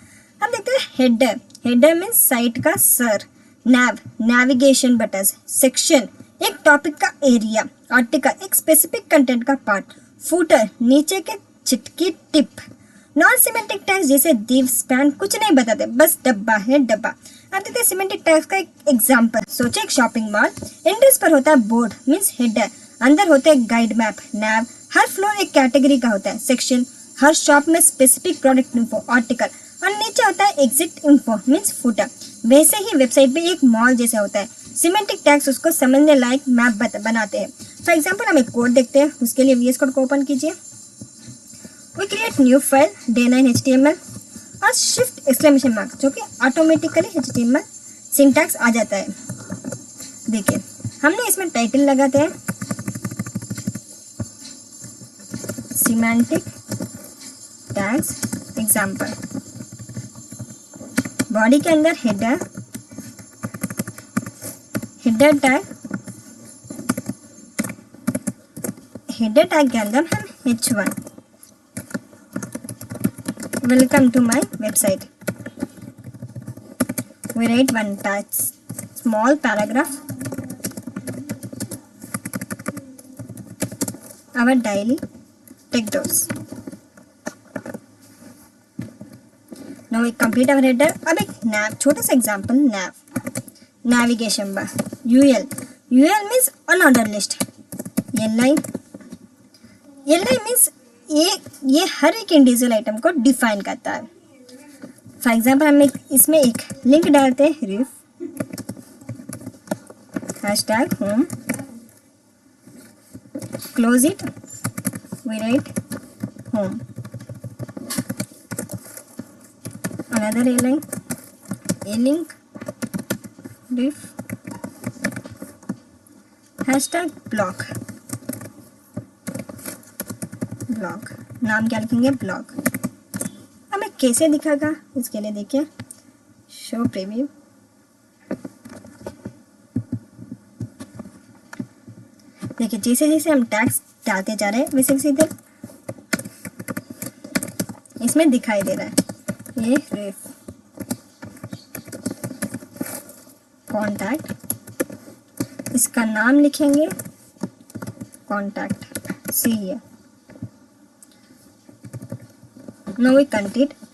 हम देखते हैं हेडर। हेडर मीन्स साइट का सर, नैव नेविगेशन बटन्स, सेक्शन एक टॉपिक का एरिया, आर्टिकल एक स्पेसिफिक कंटेंट का पार्ट, फुटर नीचे के चिटकी टिप। नॉन सिमेंटिक टैग्स जैसे दिव, स्पैन कुछ नहीं बताते, बस डब्बा है डब्बा। अब देखते हैं सिमेंटिक टैग्स का एक एग्जांपल। सोचे एक शॉपिंग मॉल, एंट्रेंस पर होता है बोर्ड मींस हेडर, अंदर होते हैं गाइड मैप, नैव, हर फ्लोर एक कैटेगरी का होता है, सेक्शन, हर शॉप में स्पेसिफिक प्रोडक्ट इन्फो, आर्टिकल, और नीचे होता है एग्जिट इन्फो मींस फुटर। वैसे ही वेबसाइट पे एक मॉल जैसा होता है। सिमेंटिक टैग्स उसको समझने लायक मैप बनाते हैं। फॉर एग्जाम्पल हम एक कोड देखते हैं, उसके लिए VS कोड को ओपन कीजिए। We create new file day9 HTML और shift exclamation mark जो कि ऑटोमेटिकली HTML सिंटैक्स आ जाता है। देखिए हमने इसमें टाइटल लगाते हैं semantic tags एग्जाम्पल, बॉडी के अंदर header, header tag, header tag के अंदर हम H1 Welcome to my website. We write one small paragraph. Our daily tech dose. Now we complete our header. अब एक nav, छोटा सा example nav. navigation bar. UL means unordered list. LI means ये हर एक इंडिविजुअल आइटम को define करता है. फॉर एग्जाम्पल हम इसमें एक लिंक डालते हैं, href hashtag home, close it, we write home, another a link href hashtag block, नाम क्या लिखेंगे, ब्लॉग. हमें कैसे दिखागा इसके लिए देखिए, शो प्रीव्यू. देखिए जैसे जैसे हम टैग्स डालते जा रहे हैं वैसे वैसे इधर इसमें दिखाई दे रहा है. ये रेफ कॉन्टैक्ट, इसका नाम लिखेंगे कॉन्टैक्ट, सी है. Now we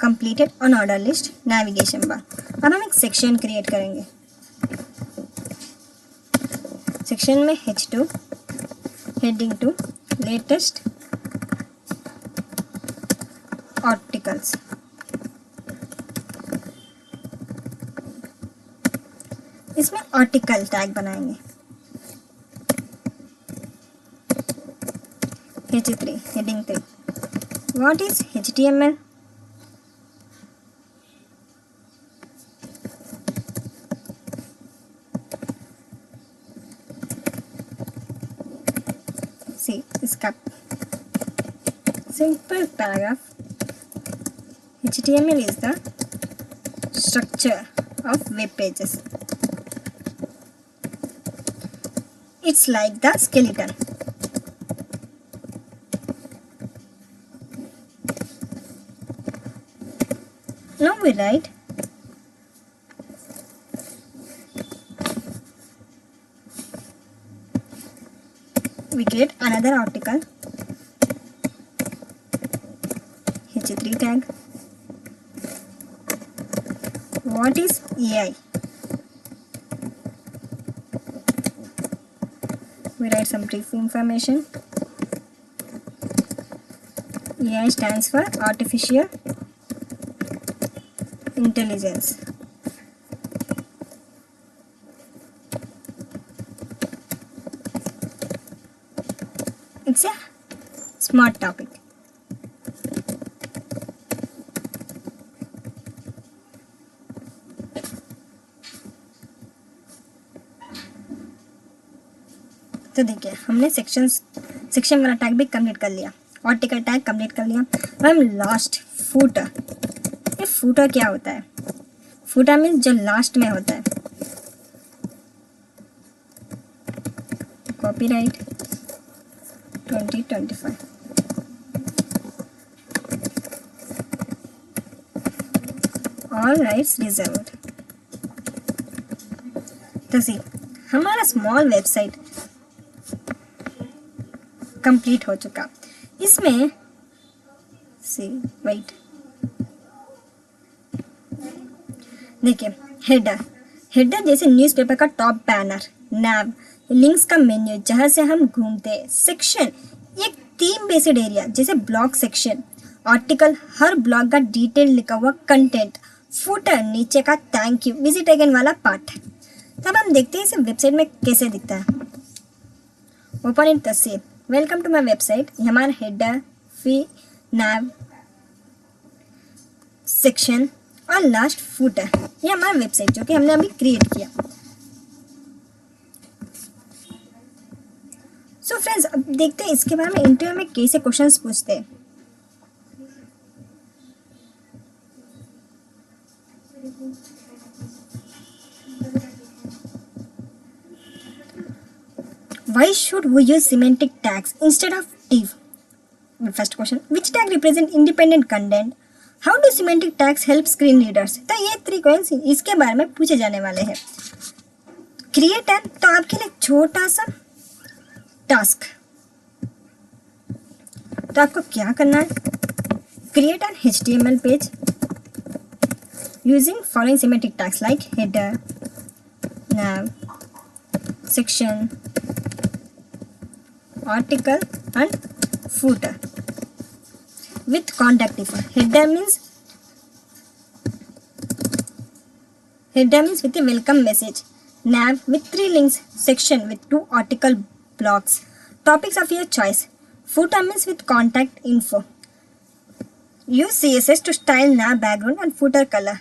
completed on order list navigation bar. अब हम एक सेक्शन क्रिएट करेंगे. सेक्शन में H2 heading two latest articles. इसमें आर्टिकल टैग बनाएंगे. H3 heading 3. What is HTML? See, इसका simple paragraph. HTML is the structure of web pages. It's like the skeleton. Now we write we create another article, H3 tag. What is AI? We write some brief information. AI stands for artificial intelligence. It's a smart topic. तो देखिए हमने section वाला tag भी complete कर लिया, article tag complete कर लिया. अब हम लास्ट फूटर. ये फूटर क्या होता है? फूटर मीन्स जो लास्ट में होता है. कॉपीराइट 2025. All rights reserved. तो सी हमारा स्मॉल वेबसाइट कंप्लीट हो चुका. इसमें सी वेट देखिए हेडर जैसे न्यूज़पेपर का टॉप बैनर, नैव, लिंक्स का मेन्यू जहाँ से हम घूमते हैं. सेक्शन एक थीम बेस्ड एरिया जैसे ब्लॉग सेक्शन, आर्टिकल हर ब्लॉग का डिटेल लिखा हुआ कंटेंट, फुटर नीचे का थैंक यू विजिट अगेन वाला पार्ट. तब हम देखते हैं इसे वेबसाइट में कैसे दिखता है. Open it the same. Welcome to my website. ये हमारा हेडर, फी, नैव, सेक्शन और लास्ट फुटर. ये हमारा वेबसाइट जो कि हमने अभी क्रिएट किया. सो फ्रेंड्स अब देखते हैं इसके बारे में इंटरव्यू में कैसे क्वेश्चंस पूछते हैं. Why should we use semantic tags instead of div? First question, which tag represent independent content? How do semantic tags help screen readers? तो ये 3 क्वेश्चन इसके बारे में पूछे जाने वाले हैं. क्रिएट एन तो आपके लिए छोटा सा टास्क. तो आपको क्या करना है? Create an HTML page using following semantic tags like header, nav, section, article and footer with contact info. Header means with a welcome message. Nav with 3 links. Section with 2 article blocks. Topics of your choice. Footer means with contact info. Use CSS to style nav background and footer color.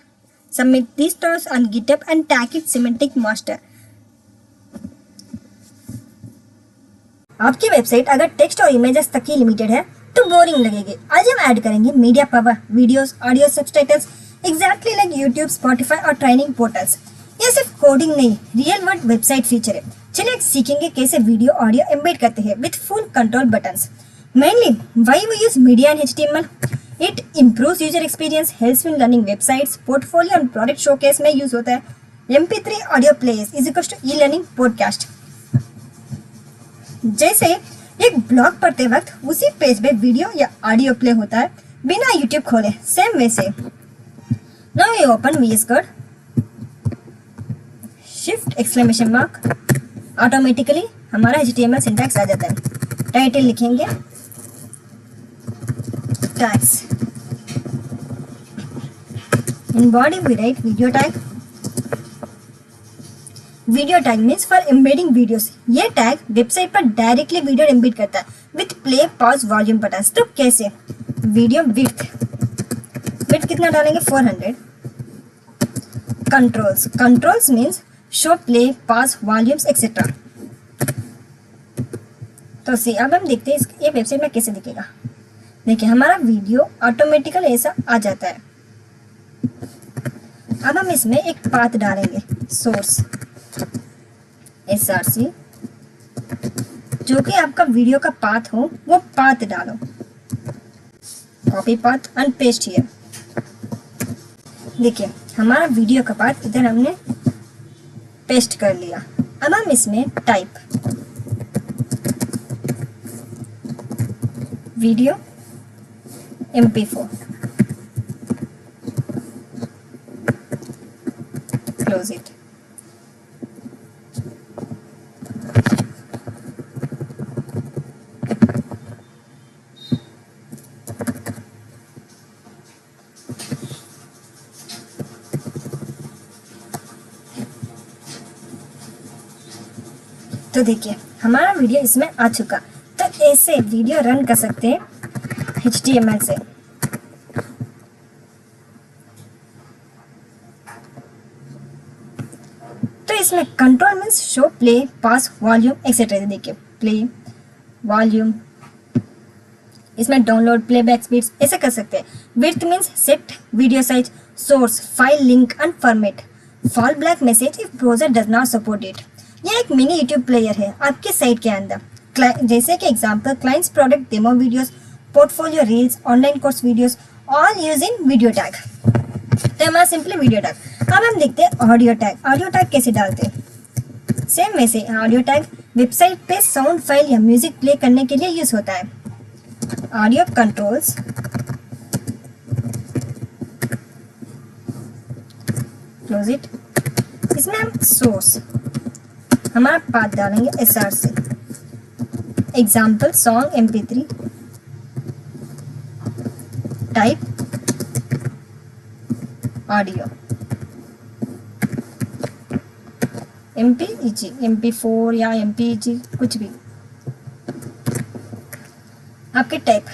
Submit these stars on GitHub and tag it semantic master. आपकी website अगर text और images तक ही limited है तो boring लगेगी। आज हम add करेंगे media power, videos, audio, subtitles exactly like YouTube, Spotify और ट्रेनिंग पोर्टल्स। ये सिर्फ कोडिंग नहीं, रियल वर्ल्ड वेबसाइट फीचर है। चलिए सीखेंगे कैसे वीडियो ऑडियो एम्बेड करते हैं with full control buttons. Mainly why we use media in HTML? It improves user experience, helps in learning websites, portfolio and product showcase में use होता है। MP3 audio place is equals to e-learning podcast. जैसे एक blog पढ़ते वक्त उसी page पे video या ऑडियो प्ले होता है बिना यूट्यूब खोले, सेम वैसे। Now you open VS Code, shift exclamation mark, automatically हमारा HTML सिंटैक्स आ जाता है। टाइटल लिखेंगे tags, in body we write video tag. Video tag means for embedding videos. ये टैग वेबसाइट पर डायरेक्टली वीडियो एम्बेड करता है with play, pause, volume buttons. तो कैसे? वीडियो विड्थ कितना डालेंगे? 400। Controls means show, play, pause, volumes etcetera. तो see अब हम देखते हैं ये वेबसाइट में कैसे दिखेगा। देखिए हमारा वीडियो ऑटोमेटिकल ऐसा आ जाता है। अब हम इसमें एक पाथ डालेंगे, सोर्स SRC, जो कि आपका वीडियो का पाथ हो वो पाथ डालो। Copy path and paste here. देखिए हमारा वीडियो का पाथ इधर हमने पेस्ट कर लिया। अब हम इसमें type video MP4, close it. तो देखिए हमारा वीडियो इसमें आ चुका। तो ऐसे वीडियो रन कर सकते हैं HTML से। तो इसमें control means show, play, pause, volume etcetera. देखिए प्ले, वॉल्यूम, इसमें डाउनलोड, प्लेबैक स्पीड्स ऐसे कर सकते हैं। Width means set video size, source, file link and format, fall black message if browser does not support it. ये एक mini YouTube player है आपके साइट के अंदर। जैसे कि example clients product demo videos, portfolio reels, online course videos, all using video tag. तो हमारा सिंपली वीडियो टैग। अब हम देखते हैं ऑडियो टैग। ऑडियो टैग कैसे डालते हैं? सेम वैसे ऑडियो टैग वेबसाइट पे साउंड फाइल या म्यूजिक प्ले करने के लिए यूज होता है। Audio controls, close it. इसमें हम सोर्स हमारा पाथ डालेंगे SRC, example song MP3, type audio MPEG, MP4 या MPEG कुछ भी आपके type.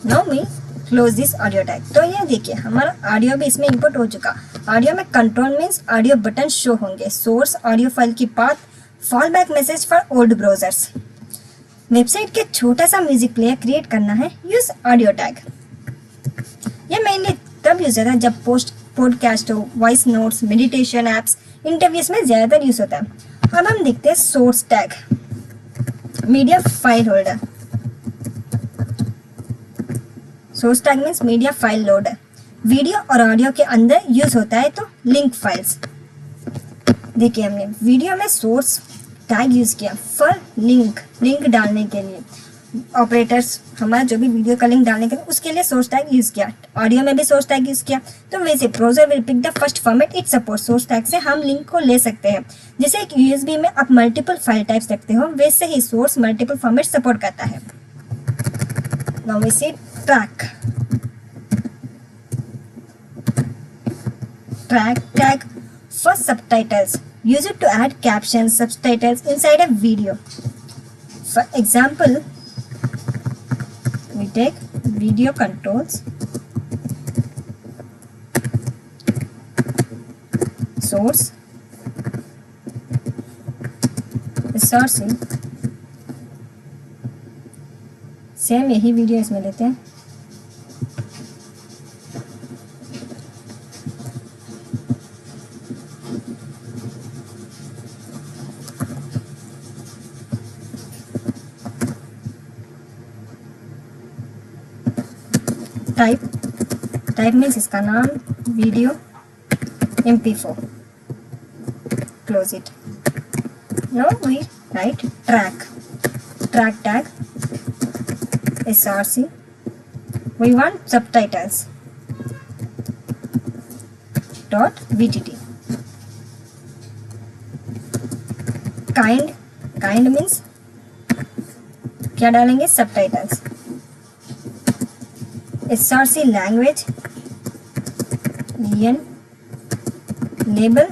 Now me close this audio tag. तो ये देखिए हमारा ऑडियो भी इसमें इंपुट हो चुका। ऑडियो में control means audio button show होंगे, सोर्स ऑडियो फाइल की path, fall back message for old browsers. Website के छोटा सा म्यूजिक प्लेयर क्रिएट करना है, यूज ऑडियो टैग। ये मेनली तब यूज होता है जब पॉडकास्ट हो, voice notes, meditation apps, interviews में ज़्यादातर यूज होता है। अब हम देखते हैं source tag, media file holder. Source tag means media file loader. Video और ऑडियो के अंदर यूज होता है तो लिंक फाइल्स। देखिए हमने वीडियो में सोर्स टैग यूज किया फॉर लिंक डालने के लिए। ऑपरेटर्स हमारा जो भी वीडियो का लिंक डालने के लिए उसके लिए सोर्स टैग यूज़ किया, ऑडियो में भी सोर्स टैग यूज़ किया। तो वैसे browser will pick the first format it support, source tag से हम लिंक को ले सकते हैं। जैसे एक यूएसबी में आप मल्टीपल फाइल टाइप्स रखते हो, वैसे ही सोर्स मल्टीपल फॉर्मेट सपोर्ट करता है। Now we see track tag for subtitles, use it to add captions, subtitles inside a video. For example, we take video controls, source, src, same यही video इसमें लेते हैं। टाइप मीन्स इसका नाम video mp4, close it. Now we write track tag src, we want subtitles .vtt, kind means क्या डालेंगे, subtitles. src language, en label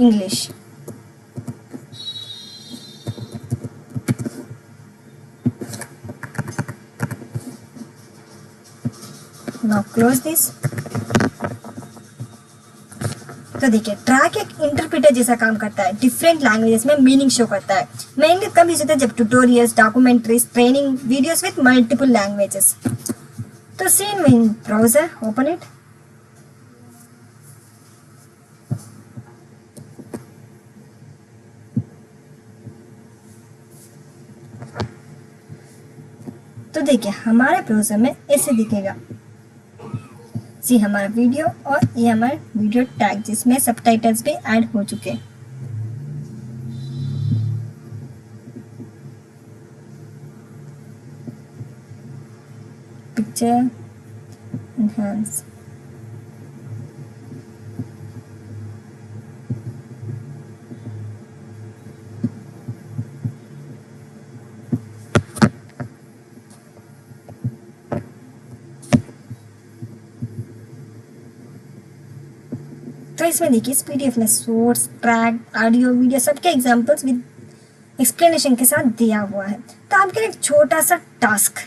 English. Now close this. तो देखिए ट्रैक एक इंटरप्रेटर जैसा काम करता है, डिफरेंट लैंग्वेजेस में मीनिंग शो करता है। मेनली कब यूज होता है, जब tutorials, documentaries, training videos with multiple languages. तो same in browser, open it. तो देखिए हमारे ब्राउजर में ऐसे दिखेगा, जी हमारा वीडियो और ये हमारा वीडियो टैग जिसमें सबटाइटल्स भी ऐड हो चुके हैं। पिक्चर एनहांस, तो इसमें देखिए इस पीडीएफ में सोर्स, ट्रैक, ऑडियो, वीडियो सबके एग्जांपल्स विद एक्सप्लेनेशन के साथ दिया हुआ है। तो आपके लिए एक छोटा सा task,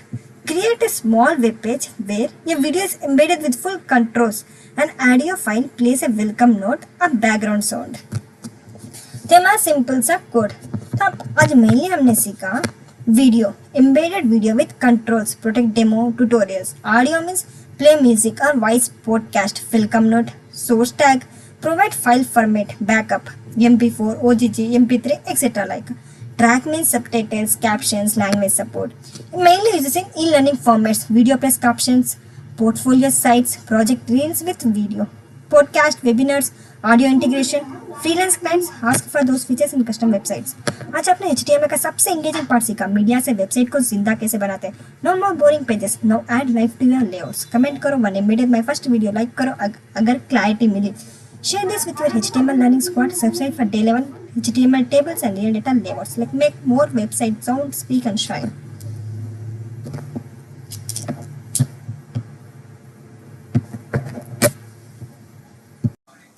create a small web page where your video is embedded with full controls and audio file plays a welcome note, a background sound। तो हमारा सिंपल सा कोड। तो आज मेनली हमने सीखा video, embedded video with controls, protect demo, tutorials, audio means play music और voice podcast, welcome note, source tag, provide file format, backup, mp4, ogg, mp3, etc. like. Track means subtitles, captions, language support. It mainly uses in e-learning formats, video plus captions, portfolio sites, project reels with video, podcast, webinars, audio integration, freelance clients ask for those features in custom websites. आज आपने HTML का सबसे engaging part सीखा, media से website को जिंदा कैसे बनाते हैं। No more boring pages, now add life to your layouts. Comment करो when I made my first video, like करो अगर क्लैरिटी मिली। Share this with your HTML learning squad. Subscribe for day 11 HTML tables and real data layouts. Like make more website sound, speak and shine.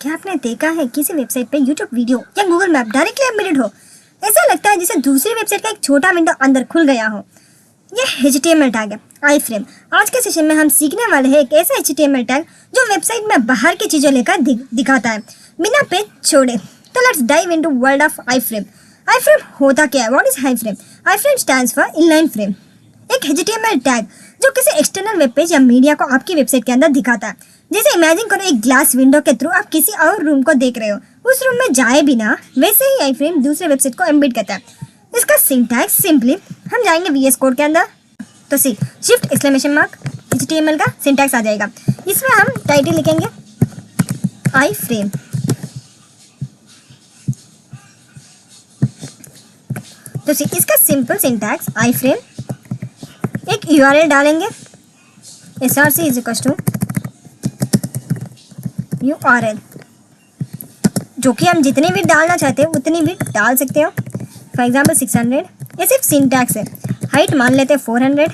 क्या आपने देखा है किसी website पे YouTube video या गूगल मैप डायरेक्टली एम्बेडेड हो? ऐसा लगता है जैसे दूसरी वेबसाइट का एक छोटा विंडो अंदर खुल गया हो। यह HTML टैग है, आई-फ्रेम। आज के सेशन में हम सीखने वाले हैं एक ऐसा HTML टैग जो वेबसाइट में बाहर की चीज़ें लेकर दिखाता है बिना पेज छोड़े। तो let's dive into world of iframe. Iframe होता क्या है? What is iframe? Iframe stands for inline frame, एक HTML टैग जो किसी एक्सटर्नल वेब पेज या मीडिया को आपकी वेबसाइट के अंदर दिखाता है। जैसे इमेजिन करो एक ग्लास विंडो के थ्रू आप किसी और रूम को देख रहे हो, उस रूम में जाए बिना वैसे ही आई-फ्रेम दूसरे वेबसाइट को एम्बेड करता है। इसका सिंटैक्स सिंपली हम जाएंगे VS कोड के अंदर, तो see shift exclamation mark HTML का सिंटैक्स आ जाएगा। इसमें हम टाइटल लिखेंगे आई-फ्रेम, तो सी इसका सिंपल सिंटैक्स आई फ्रेम, एक URL डालेंगे src is equal to URL, जो कि हम जितनी भी डालना चाहते हैं उतनी भी डाल सकते हो। फॉर एग्जाम्पल 600, ये सिर्फ सिंटैक्स है। हाइट मान लेते हैं 400।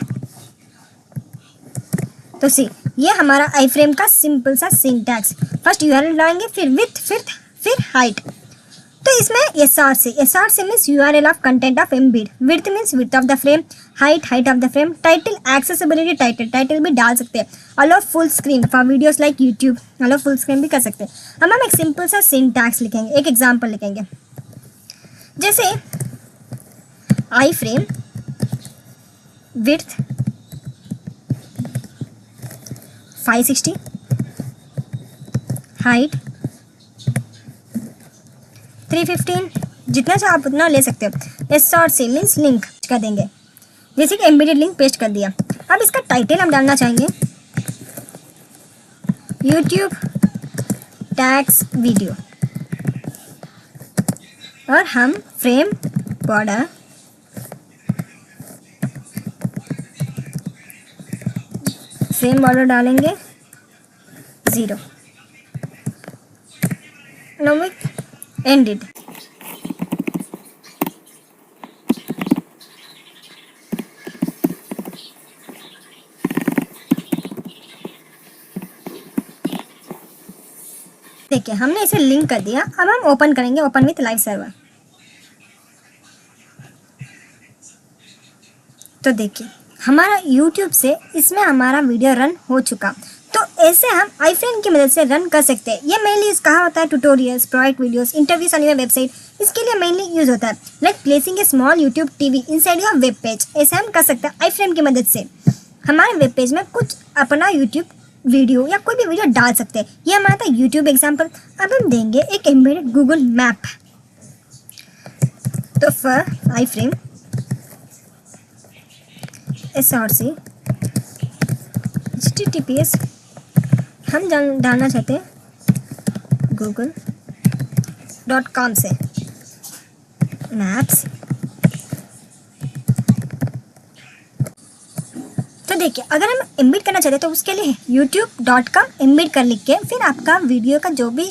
तो सी ये हमारा आई फ्रेम का सिंपल सा सिंटैक्स। फर्स्ट URL डालेंगे, फिर विथ, फिर हाइट। तो इसमें SRC means URL of content of embed, width means width of the frame, height of the frame, title accessibility, title भी डाल सकते हैं। Allow full screen for videos like YouTube, allow full screen भी कर सकते हैं। हम एक सिंपल सा सिंटैक्स लिखेंगे, एक एग्जांपल लिखेंगे, जैसे आई फ्रेम विड्थ 560, हाइट 315, जितना चाहे आप उतना ले सकते हो। SRC मीन्स लिंक कर देंगे, जैसे कि एम्बेडेड लिंक पेस्ट कर दिया। अब इसका टाइटल हम डालना चाहेंगे यूट्यूब टैक्स वीडियो, और हम फ्रेम बॉर्डर डालेंगे 0। Now we end it. देखिए हमने इसे लिंक कर दिया। अब हम ओपन करेंगे, ओपन विथ लाइव सर्वर। तो देखिए हमारा YouTube से इसमें हमारा वीडियो रन हो चुका। तो ऐसे हम आई फ्रेम की मदद से रन कर सकते हैं। ये मेनली कहा होता है tutorials, product videos, interviews on your website, इसके लिए मेनली यूज होता है। Like placing A small YouTube TV inside your web page, ऐसे हम कर सकते हैं आई फ्रेम की मदद से। हमारे वेब पेज में कुछ अपना यूट्यूब वीडियो या कोई भी वीडियो डाल सकते हैं। ये हमारा था यूट्यूब एग्जाम्पल। अब हम देंगे एक एम्बेडेड गूगल मैप। तो for I frame SRC HTTPS हम डालना चाहते हैं google.com से मैप्स। तो देखिए अगर हम एम्बेड करना चाहते हैं तो उसके लिए youtube.com एम्बेड कर लिख के फिर आपका वीडियो का जो भी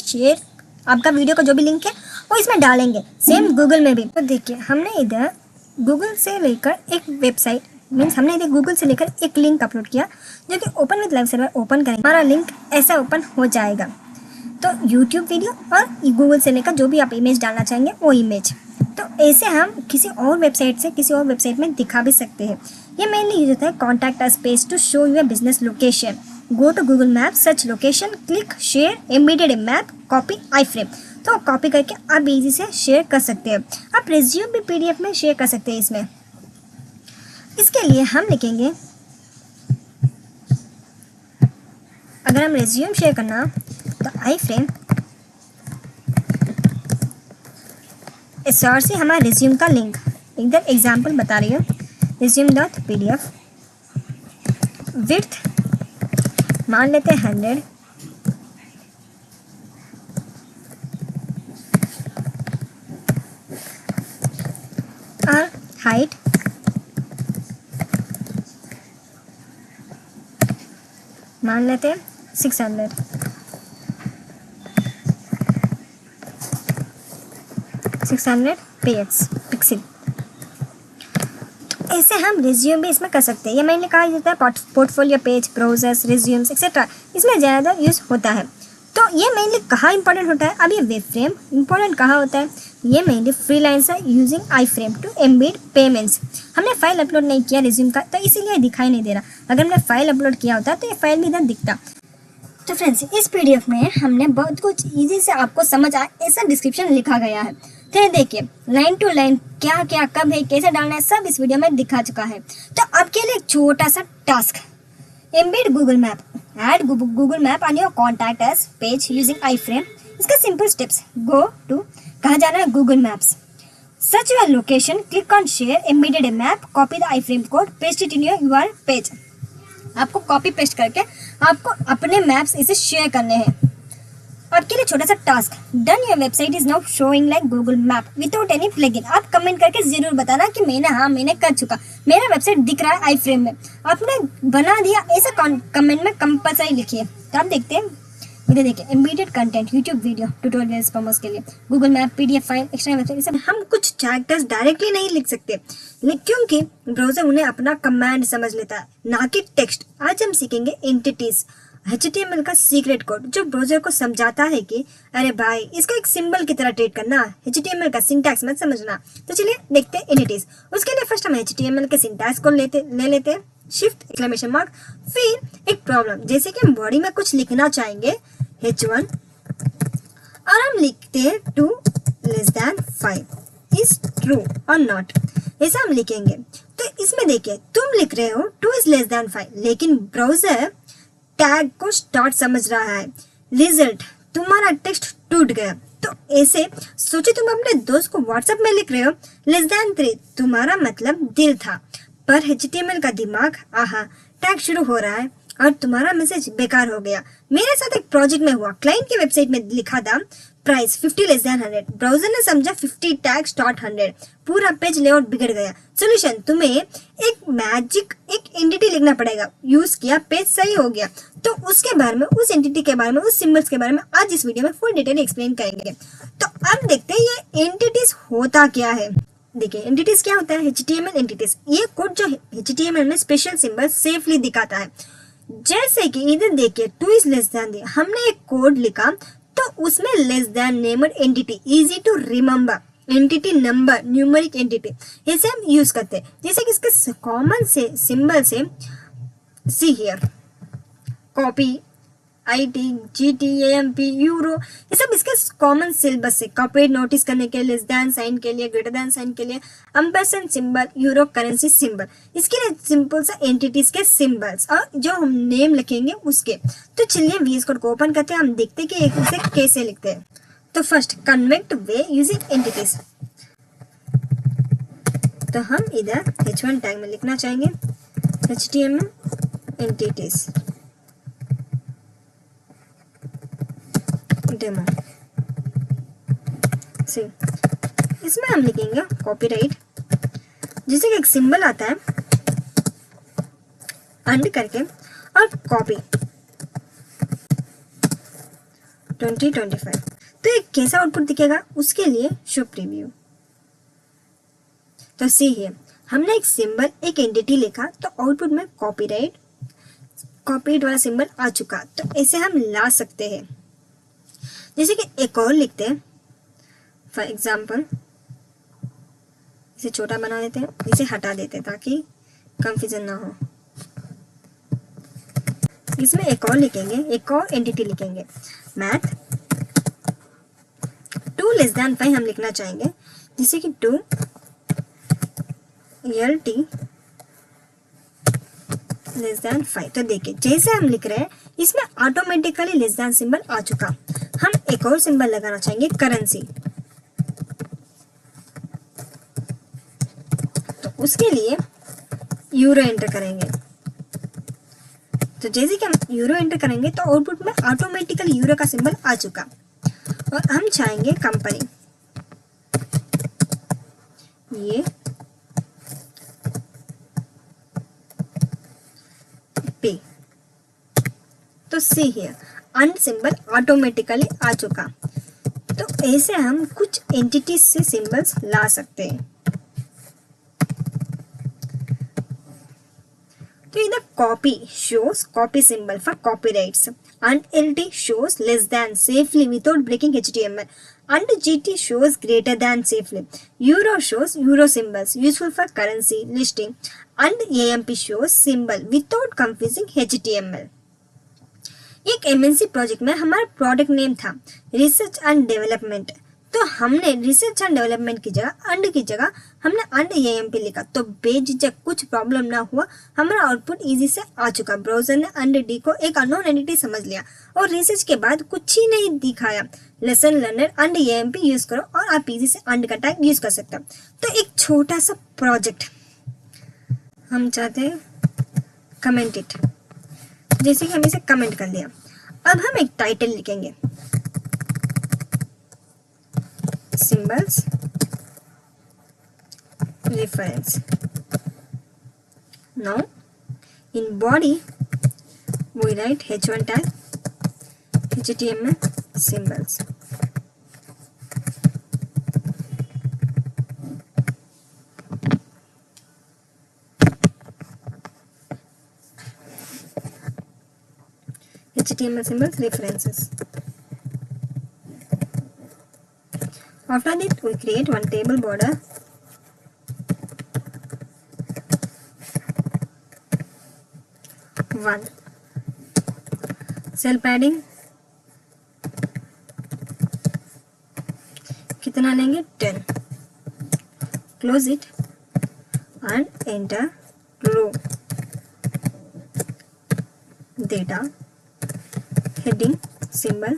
लिंक है वो इसमें डालेंगे। सेम गूगल में भी। तो देखिए हमने इधर गूगल से लेकर एक वेबसाइट मीन्स हमने इधर गूगल से लेकर एक लिंक अपलोड किया, जो कि open with live server open करेंगे, हमारा लिंक ऐसा ओपन हो जाएगा। तो यूट्यूब वीडियो और गूगल से लेकर जो भी आप इमेज डालना चाहेंगे वो इमेज, तो ऐसे हम किसी और वेबसाइट से किसी और वेबसाइट में दिखा भी सकते हैं। ये मेनली यूज होता है contact us page to show your business location, go to Google map, search location, click share, embedded a map, copy iframe. तो कॉपी करके आप इजी से शेयर कर सकते हैं। आप रिज्यूम भी PDF में शेयर कर सकते हैं। इसके लिए हम लिखेंगे, अगर हम रिज्यूम शेयर करना तो आई फ्रेम SRC हमारा रिज्यूम का लिंक, इधर एग्जाम्पल बता रही हूँ, resume.pdf, विड्थ मान लेते हैं 100, और हाइट मान लेते हैं 600, 600 पिक्सल। तो ऐसे हम रिज्यूम भी इसमें कर सकते हैं। ये मैंने कहा जाता है portfolio page, browsers, resumes etcetera, इसमें ज़्यादा यूज़ होता है। तो ये मेनली कहाँ इंपॉर्टेंट होता है, अब ये वेब फ्रेम इंपॉर्टेंट कहाँ होता है, ये mainly freelancer using iframe to embed payments. हमने फाइल अपलोड नहीं किया रिज्यूम का, तो इसीलिए दिखाई नहीं दे रहा। अगर हमने फाइल अपलोड किया होता तो ये फाइल भी इधर दिखता। तो फ्रेंड्स इस PDF में हमने बहुत कुछ इजी से आपको समझ आए ऐसा डिस्क्रिप्शन लिखा गया है। तो देखिए लाइन टू लाइन क्या क्या कब है कैसे डालना है सब इस वीडियो में दिखा चुका है। तो आपके लिए एक छोटा सा task, embed Google map, add Google map on your contact us page using I frame. इसका सिंपल स्टेप्स, गो टू कहाँ जाना है, Google maps, search your location, click on share, embedded a map, copy the I frame code, paste it in your URL page. आपको copy paste करके आपको अपने maps इसे share करने हैं। आपके लिए छोटा सा task, done your website is now showing like Google map without any plugin. आप कमेंट करके जरूर बताना कि मैंने कर चुका, मेरा वेबसाइट दिख रहा है आई फ्रेम में, आपने बना दिया, ऐसा कमेंट में कंपलसरी लिखिए। तो आप देखते हैं, इधर देखिए embedded content, YouTube video, tutorials promos के लिए, Google map, PDF file, extra website, सब हम कुछ कैरेक्टर्स डायरेक्टली नहीं लिख सकते क्योंकि ब्राउजर उन्हें अपना कमांड समझ लेता है, ना कि टेक्स्ट। आज हम सीखेंगे एंटिटीज, HTML का सीक्रेट कोड जो ब्राउजर को समझाता है कि अरे भाई इसको एक सिंबल की तरह ट्रीट करना, HTML का सिंटैक्स मत समझना। तो चलिए देखते हैं एंटिटीज। उसके लिए फर्स्ट हम HTML के सिंटैक्स को ले लेते हैं, शिफ्ट एक्सक्लेमेशन मार्क, फिर एक प्रॉब्लम, जैसे कि हम बॉडी में कुछ लिखना चाहेंगे H1 और हम लिखते हैं 2 < 5 इज ट्रू और नॉट, ऐसा हम लिखेंगे। तो इसमें देखिए तुम लिख रहे हो 2 इज < 5, लेकिन ब्राउजर टैग को स्टार्ट समझ रहा है, रिजल्ट तुम्हारा टेक्स्ट टूट गया। तो ऐसे सोचे तुम अपने दोस्त को व्हाट्सएप में लिख रहे हो <3, तुम्हारा मतलब दिल था, पर HTML का दिमाग आहा टैग शुरू हो रहा है और तुम्हारा मैसेज बेकार हो गया। मेरे साथ एक प्रोजेक्ट में हुआ, क्लाइंट की वेबसाइट में लिखा था प्राइस 50 < 100, ब्राउजर ने समझा 50 टैग स्टार्ट 100, पूरा पेज लेआउट बिगड़ गया। सोल्यूशन, तुम्हें एक एंटिटी लिखना पड़ेगा, यूज किया, पेज सही हो गया। तो उसके बारे में, उस एंटिटी के बारे में, उस सिंबल्स के बारे में आज इस वीडियो में फुल डिटेल एक्सप्लेन करेंगे। तो अब देखते हैं ये एंटिटीज होता क्या है। देखिए एंटिटीज क्या होता है, HTML एंटिटीज, ये कोड जो HTML में स्पेशल सिंबल सेफली दिखाता है। जैसे कि इधर देखिए 2 इज <, हमने एक कोड लिखा तो उसमें <, named entity, easy to remember, entity number, numeric entity, ऐसे हम यूज करते हैं। जैसे कि इसके कॉमन से सिंबल से see here, copy, IT, GT, AMP, euro, ये सब इसके कॉमन सिलेबस से, कॉपी नोटिस करने के लिए, <, साइन के लिए, ग्रेटर साइन के लिए, ampersand symbol, euro currency symbol, इसके लिए सिंपल सा एंटिटीज के सिंबल्स और जो हम नेम लिखेंगे उसके। तो चलिए VS कोड को ओपन करते हैं, हम देखते हैं कि इसे कैसे लिखते हैं। तो फर्स्ट कन्वेक्ट वे यूजिंग एंटिटीज, तो हम इधर H1 टैग में लिखना चाहेंगे HTML एंटिटीज डेमो, इसमें हम लिखेंगे कॉपीराइट, जैसे कि एक सिंबल आता है अंड करके और कॉपी 2025। तो एक कैसा आउटपुट दिखेगा, उसके लिए शो प्रीव्यू। तो सी है, हमने एक सिंबल, एक एंटिटी लिखा तो आउटपुट में कॉपीराइट वाला सिंबल आ चुका। तो ऐसे हम ला सकते हैं। जैसे कि एक और लिखते हैं, फॉर एग्जाम्पल इसे छोटा बना देते हैं, इसे हटा देते हैं ताकि कंफ्यूजन ना हो। इसमें एक और लिखेंगे, एक और एंटिटी लिखेंगे, मैथ 2 < 5 हम लिखना चाहेंगे, जैसे कि 2 LT <5। तो देखिए जैसे हम लिख रहे हैं इसमें ऑटोमेटिकली <, सिंबल आ चुका। हम एक और सिंबल लगाना चाहेंगे, करेंसी, तो उसके लिए यूरो एंटर करेंगे। तो जैसे कि हम यूरो एंटर करेंगे तो आउटपुट में ऑटोमेटिकली यूरो का सिंबल आ चुका। और हम चाहेंगे कंपनी, ये पे, तो see here and symbol automatically आ चुका। तो ऐसे हम कुछ एंटिटीज से सिंबल्स ला सकते हैं। तो इधर copy shows copy symbol for copyrights, and LT shows less than safely without breaking HTML, and GT shows greater than safely. Euro shows euro symbols useful for currency listing, and AMP shows symbol without confusing HTML. एक MNC project में हमारा product name था research and development, तो हमने research and development की जगह अंड की जगह हमने अंड AMP लिखा। तो बेझिझक कुछ प्रॉब्लम ना हुआ, हमारा आउटपुट इजी से आ चुका। ब्राउजर ने अंड डी को एक अननोन एंटिटी समझ लिया और रिसर्च के बाद कुछ ही नहीं दिखाया। लेसन लर्नर अंड AMP यूज करो और आप इजी से अंड का टैग यूज कर सकते हो। तो एक छोटा सा प्रोजेक्ट हम चाहते हैं कमेंट इट, जैसे कि हम इसे कमेंट कर दिया। अब हम एक टाइटल लिखेंगे symbols reference. Now in body we write h1 tag HTML symbols. HTML symbols references. After that we create one table border. One cell padding कितना लेंगे 10. Close it and enter row data heading symbol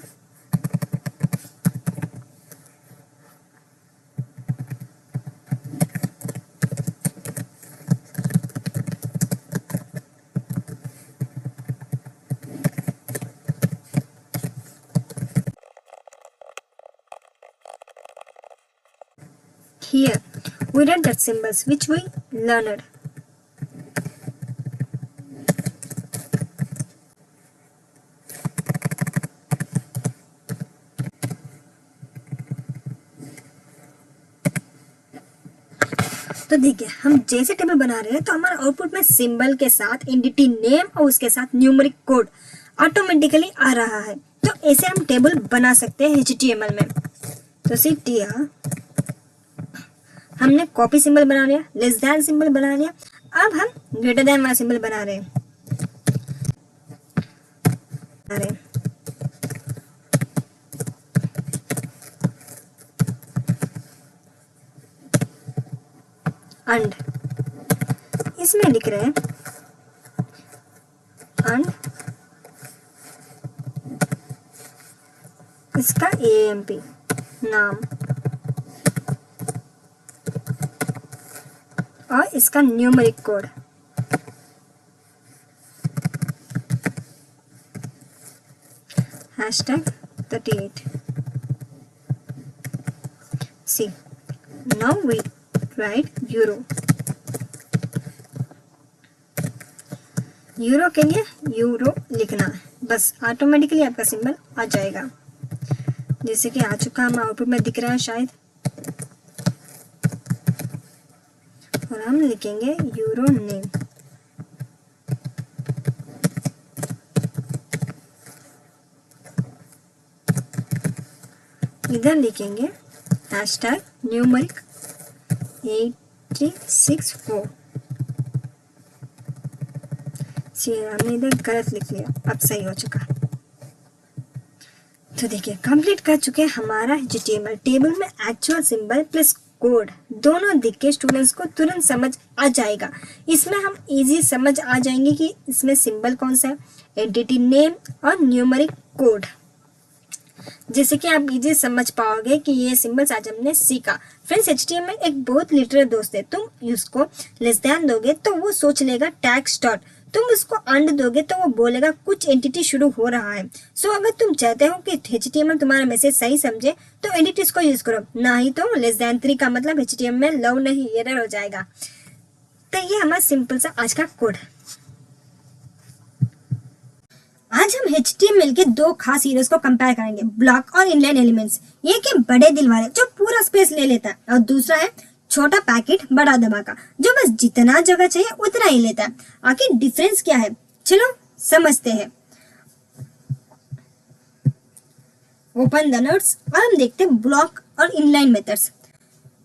here we write that symbols which we learned. तो देखिए हम जैसे table बना रहे हैं तो हमारा आउटपुट में सिंबल के साथ एंटिटी नेम और उसके साथ न्यूमेरिक कोड ऑटोमेटिकली आ रहा है। तो ऐसे हम टेबल बना सकते हैं HTML में। तो सीट यहाँ हमने कॉपी सिंबल बना लिया, लेस देन सिंबल बना लिया, अब हम ग्रेटर देन वाला सिंबल बना रहे हैं। अंड इसमें लिख रहे हैं अंड इसका AMP नाम और इसका numeric code #38. See, now we write euro. Euro के लिए यूरो लिखना है, बस ऑटोमेटिकली आपका सिंबल आ जाएगा जैसे कि आ चुका हम आउटपुट में दिख रहा है शायद। और हम लिखेंगे यूरो नेम। इधर लिखेंगे #numeric 864। हमने इधर गलत लिख लिया, अब सही हो चुका। तो देखिए कंप्लीट कर चुके हैं हमारा HTML। टेबल में एक्चुअल सिंबल प्लस कोड दोनों दिख के स्टूडेंट्स को तुरंत समझ आ जाएगा। इसमें हम इजी समझ आ जाएंगे कि इसमें सिंबल कौन सा है, एंटिटी नेम और न्यूमेरिक कोड, जैसे कि आप इजी समझ पाओगे कि ये सिंबल्स आज हमने सीखा। फ्रेंड्स HTML एक बहुत लिटरल दोस्त है। तुम उसको लेस देन दोगे तो वो सोच लेगा टैग स्टार्ट, तुम उसको अंड दोगे तो वो बोलेगा कुछ एंटिटी शुरू हो रहा है। सो अगर तुम चाहते हो कि HTML तुम्हारा मैसेज सही समझे तो एंटिटीज को यूज करो, ना ही तो लेस देन 3 का मतलब HTML में लव नहीं, एरर हो जाएगा। तो ये हमारा सिंपल सा आज का कोड है। आज हम HTML के दो खास हीरोज को कंपेयर करेंगे, ब्लॉक और इनलाइन एलिमेंट्स। एक है बड़े दिल वाले जो पूरा स्पेस ले लेता है, और दूसरा है छोटा पैकेट बड़ा धमाका जो बस जितना जगह चाहिए उतना ही लेता है। आखिर डिफरेंस क्या है, चलो समझते हैं। ओपन द नोट्स और हम देखते हैं ब्लॉक और inline methods.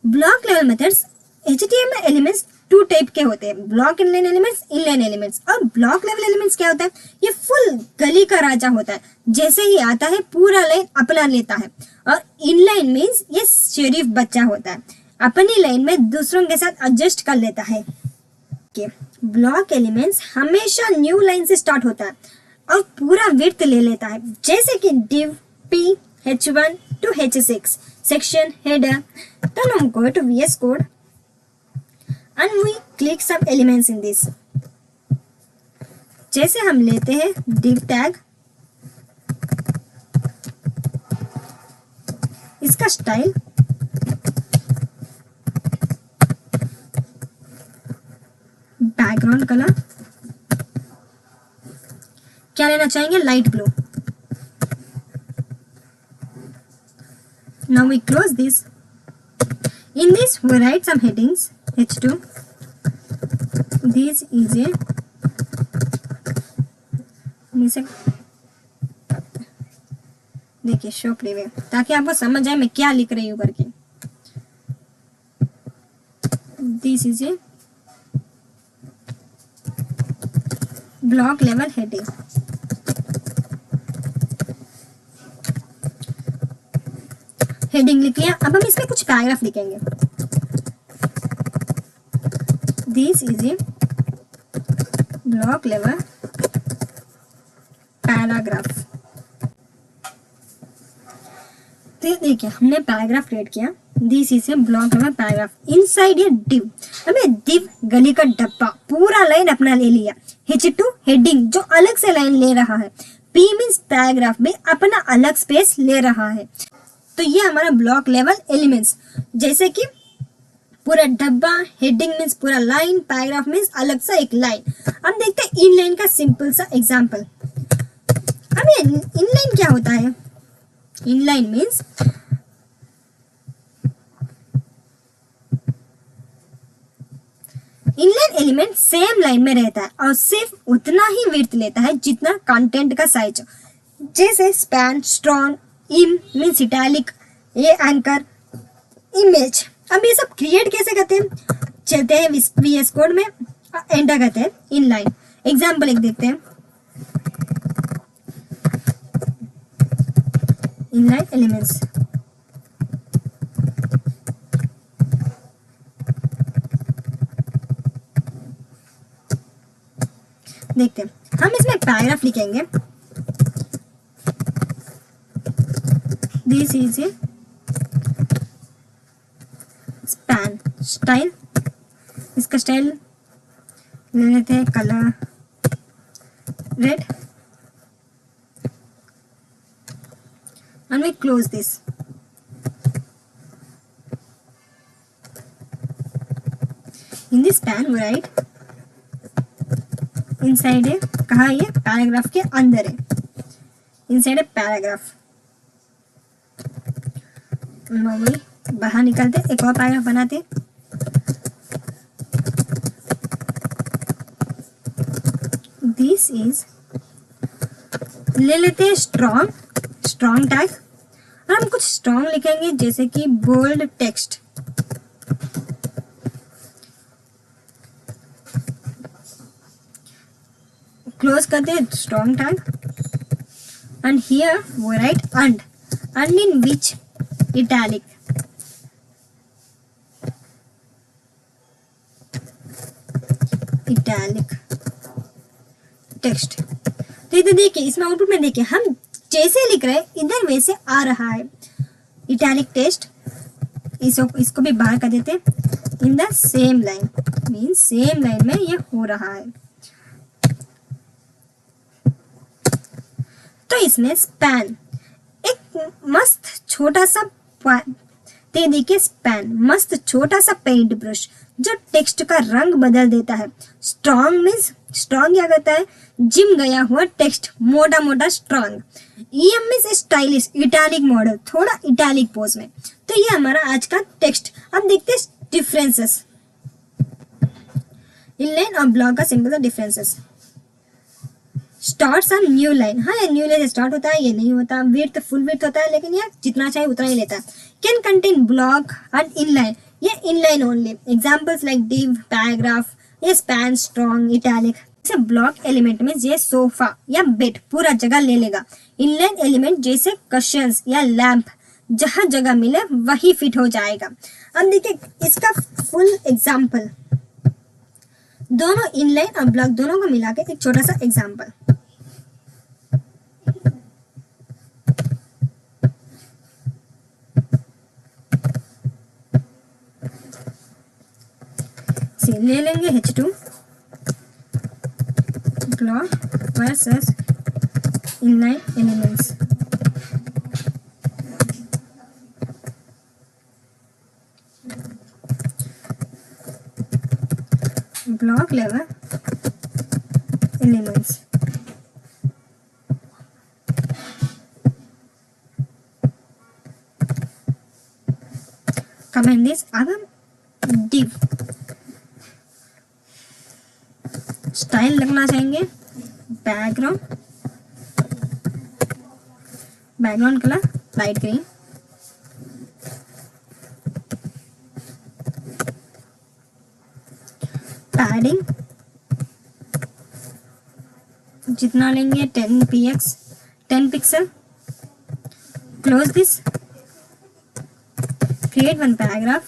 Block level methods HTML elements 2 type के होते हैं, ब्लॉक इनलाइन एलिमेंट्स। और ब्लॉक लेवल एलिमेंट्स क्या होता है, ये फुल गली का राजा होता है, जैसे ही आता है पूरा लाइन अपना लेता है। और इनलाइन मीन्स ये शेरिफ बच्चा होता है, अपनी लाइन में दूसरों के साथ एडजस्ट कर लेता है। ब्लॉक एलिमेंट्स हमेशा न्यू लाइन से स्टार्ट होता है और पूरा विड्थ ले लेता है, जैसे कि div p h1 to h6 section header। Then we go to VS Code and we click some elements in this। जैसे हम लेते हैं div tag, इसका स्टाइल बैकग्राउंड कलर क्या लेना चाहेंगे, light blue. Now we close this. In this we write some headings. H2. This is a देखिए show preview, ताकि आपको समझ आए मैं क्या लिख रही हूँ करके। This is a block level heading. Heading लिख लिया, अब हम इसमें कुछ पैराग्राफ लिखेंगे। This is a block level paragraph. तो देखिए हमने पैराग्राफ क्रिएट किया। This is a block level paragraph inside a div. हमें डिव गली का डब्बा पूरा लाइन अपना ले लिया। H2 हेडिंग जो अलग से लाइन ले रहा है। P मीन्स पैराग्राफ में अपना अलग स्पेस ले रहा है। तो ये हमारा ब्लॉक लेवल एलिमेंट्स, जैसे कि पूरा डब्बा, हेडिंग मीन्स पूरा लाइन, पैराग्राफ मीन्स अलग सा एक लाइन। हम देखते हैं इनलाइन का सिंपल सा एग्जांपल। अब ये इनलाइन क्या होता है? Inline means inline element same line में रहता है और सिर्फ उतना ही विड्थ लेता है जितना कंटेंट का साइज हो। जैसे स्पैन, स्ट्रॉन्ग, इम मीन्स इटैलिक, ये एंकर, इमेज। अब ये सब क्रिएट कैसे करते हैं? चलते हैं VS कोड में, एंटर करते हैं इनलाइन। एग्जाम्पल एक देखते हैं। इनलाइन एलिमेंट्स, देखते हैं। हम इसमें पैराग्राफ लिखेंगे। This is a span style. इसका स्टाइल ले लेते हैं colour red and we close this. In this span we write inside a, कहा ये पैराग्राफ के अंदर है, inside a paragraph। वही बाहर निकलते एक और पैराग्राफ बनाते। दिस इज, ले लेते हैं स्ट्रॉन्ग टैग और हम कुछ स्ट्रॉन्ग लिखेंगे जैसे कि बोल्ड टेक्स्ट। क्लोज करते हैं strong tag and here we write and in which italic। Text. तो इधर देखिए, इसमें आउटपुट में देखिए हम जैसे लिख रहे हैं इधर वैसे आ रहा है इटैलिक टेक्स्ट। इसको भी बाहर कर देते in the same line, means same line में ये हो रहा है। तो इसमें स्पैन, एक मस्त छोटा सा देखिए स्पैन, मस्त छोटा सा पेंट ब्रश जो टेक्स्ट का रंग बदल देता है। स्ट्रॉन्ग मीन्स, स्ट्रॉन्ग क्या करता है? जिम गया हुआ टेक्स्ट, मोटा मोटा strong. EM means stylish, italic model, थोड़ा इटैलिक पोज में। तो ये हमारा आज का टेक्स्ट। अब देखते हैं डिफरेंसेस, इनलाइन और ब्लॉक का सिंपल सा differences. Starts on new line, हाँ ये न्यू लाइन से स्टार्ट होता है, ये नहीं होता। विड्थ फुल विड्थ होता है, लेकिन ये जितना चाहिए उतना ही लेता है। Can contain block and inline, ये inline only. Examples like div, paragraph, ये स्पैन, स्ट्रॉन्ग, इटैलिक। जैसे ब्लॉक एलिमेंट में ये सोफा या बेड पूरा जगह ले लेगा। इनलाइन एलिमेंट जैसे कशंस या लैंप, जहाँ जगह मिले वही फिट हो जाएगा। अब देखिए इसका फुल एग्जाम्पल, दोनों इनलाइन और ब्लॉक दोनों को मिला के एक छोटा सा एग्जाम्पल। ले लेंगे H2 block versus inline elements. block level elements. Comment this. अब हम div स्टाइल लगना चाहेंगे, background colour light green, padding जितना लेंगे 10 pixel, close this, create one paragraph,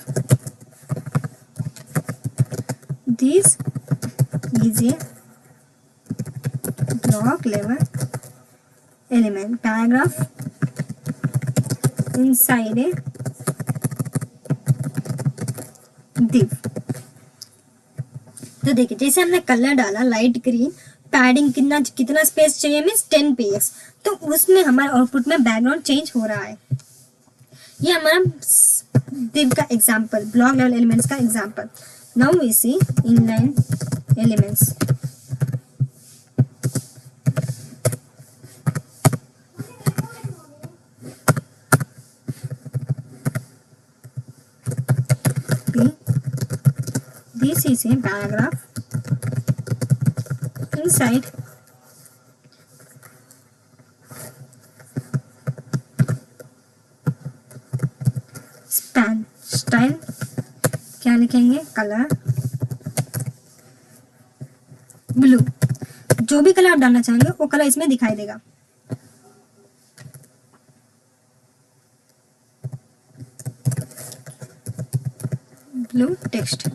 this is a block level element, paragraph inside a div। तो देखिए जैसे हमने कलर डाला लाइट ग्रीन, पैडिंग कितना स्पेस चाहिए मीन्स 10 px, तो उसमें हमारे आउटपुट में बैकग्राउंड चेंज हो रहा है। ये हमारा div का एग्जांपल, ब्लॉक लेवल एलिमेंट्स का example. Now we see inline elements. This is a paragraph inside span। Style क्या लिखेंगे, कलर ब्लू, जो भी कलर आप डालना चाहेंगे वो कलर इसमें दिखाई देगा। Blue text,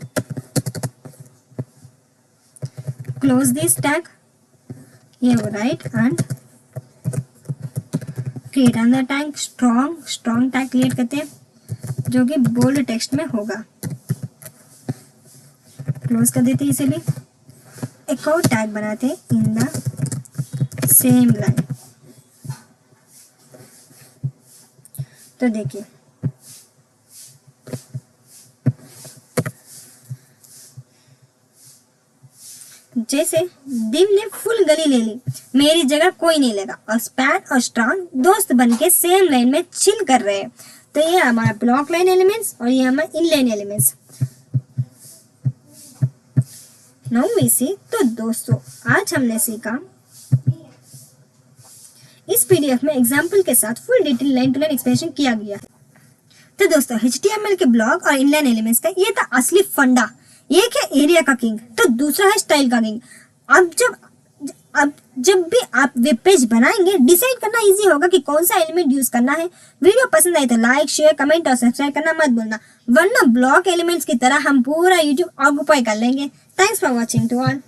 close this tag, ये write and create another tag, strong tag create करते हैं जो कि बोल्ड टेक्स्ट में होगा। क्लोज कर देते हैं इसे भी। एक और टैग बनाते हैं इन द सेम लाइन। तो देखिए जैसे दिव ने फुल गली ले ली, मेरी जगह कोई नहीं लेगा, और स्पैन और स्ट्रॉन्ग दोस्त बनके सेम लाइन में चिल कर रहे हैं। तो ये हमारा ब्लॉक लाइन एलिमेंट्स और ये हमारा इनलाइन एलिमेंट्स। नाउ वी सी। तो दोस्तों आज हमने सीखा, इस पीडीएफ में एग्जाम्पल के साथ full detail line to line explanation किया गया है। तो दोस्तों HTML के ब्लॉक और इनलाइन एलिमेंट्स का ये था असली फंडा। एक है एरिया का किंग तो दूसरा है स्टाइल का किंग। अब जब भी आप वेब पेज बनाएंगे डिसाइड करना इजी होगा कि कौन सा एलिमेंट यूज करना है। वीडियो पसंद आए तो लाइक शेयर कमेंट और सब्सक्राइब करना मत भूलना, वरना ब्लॉक एलिमेंट्स की तरह हम पूरा यूट्यूब ऑक्युपाई कर लेंगे। Thanks for watching to all.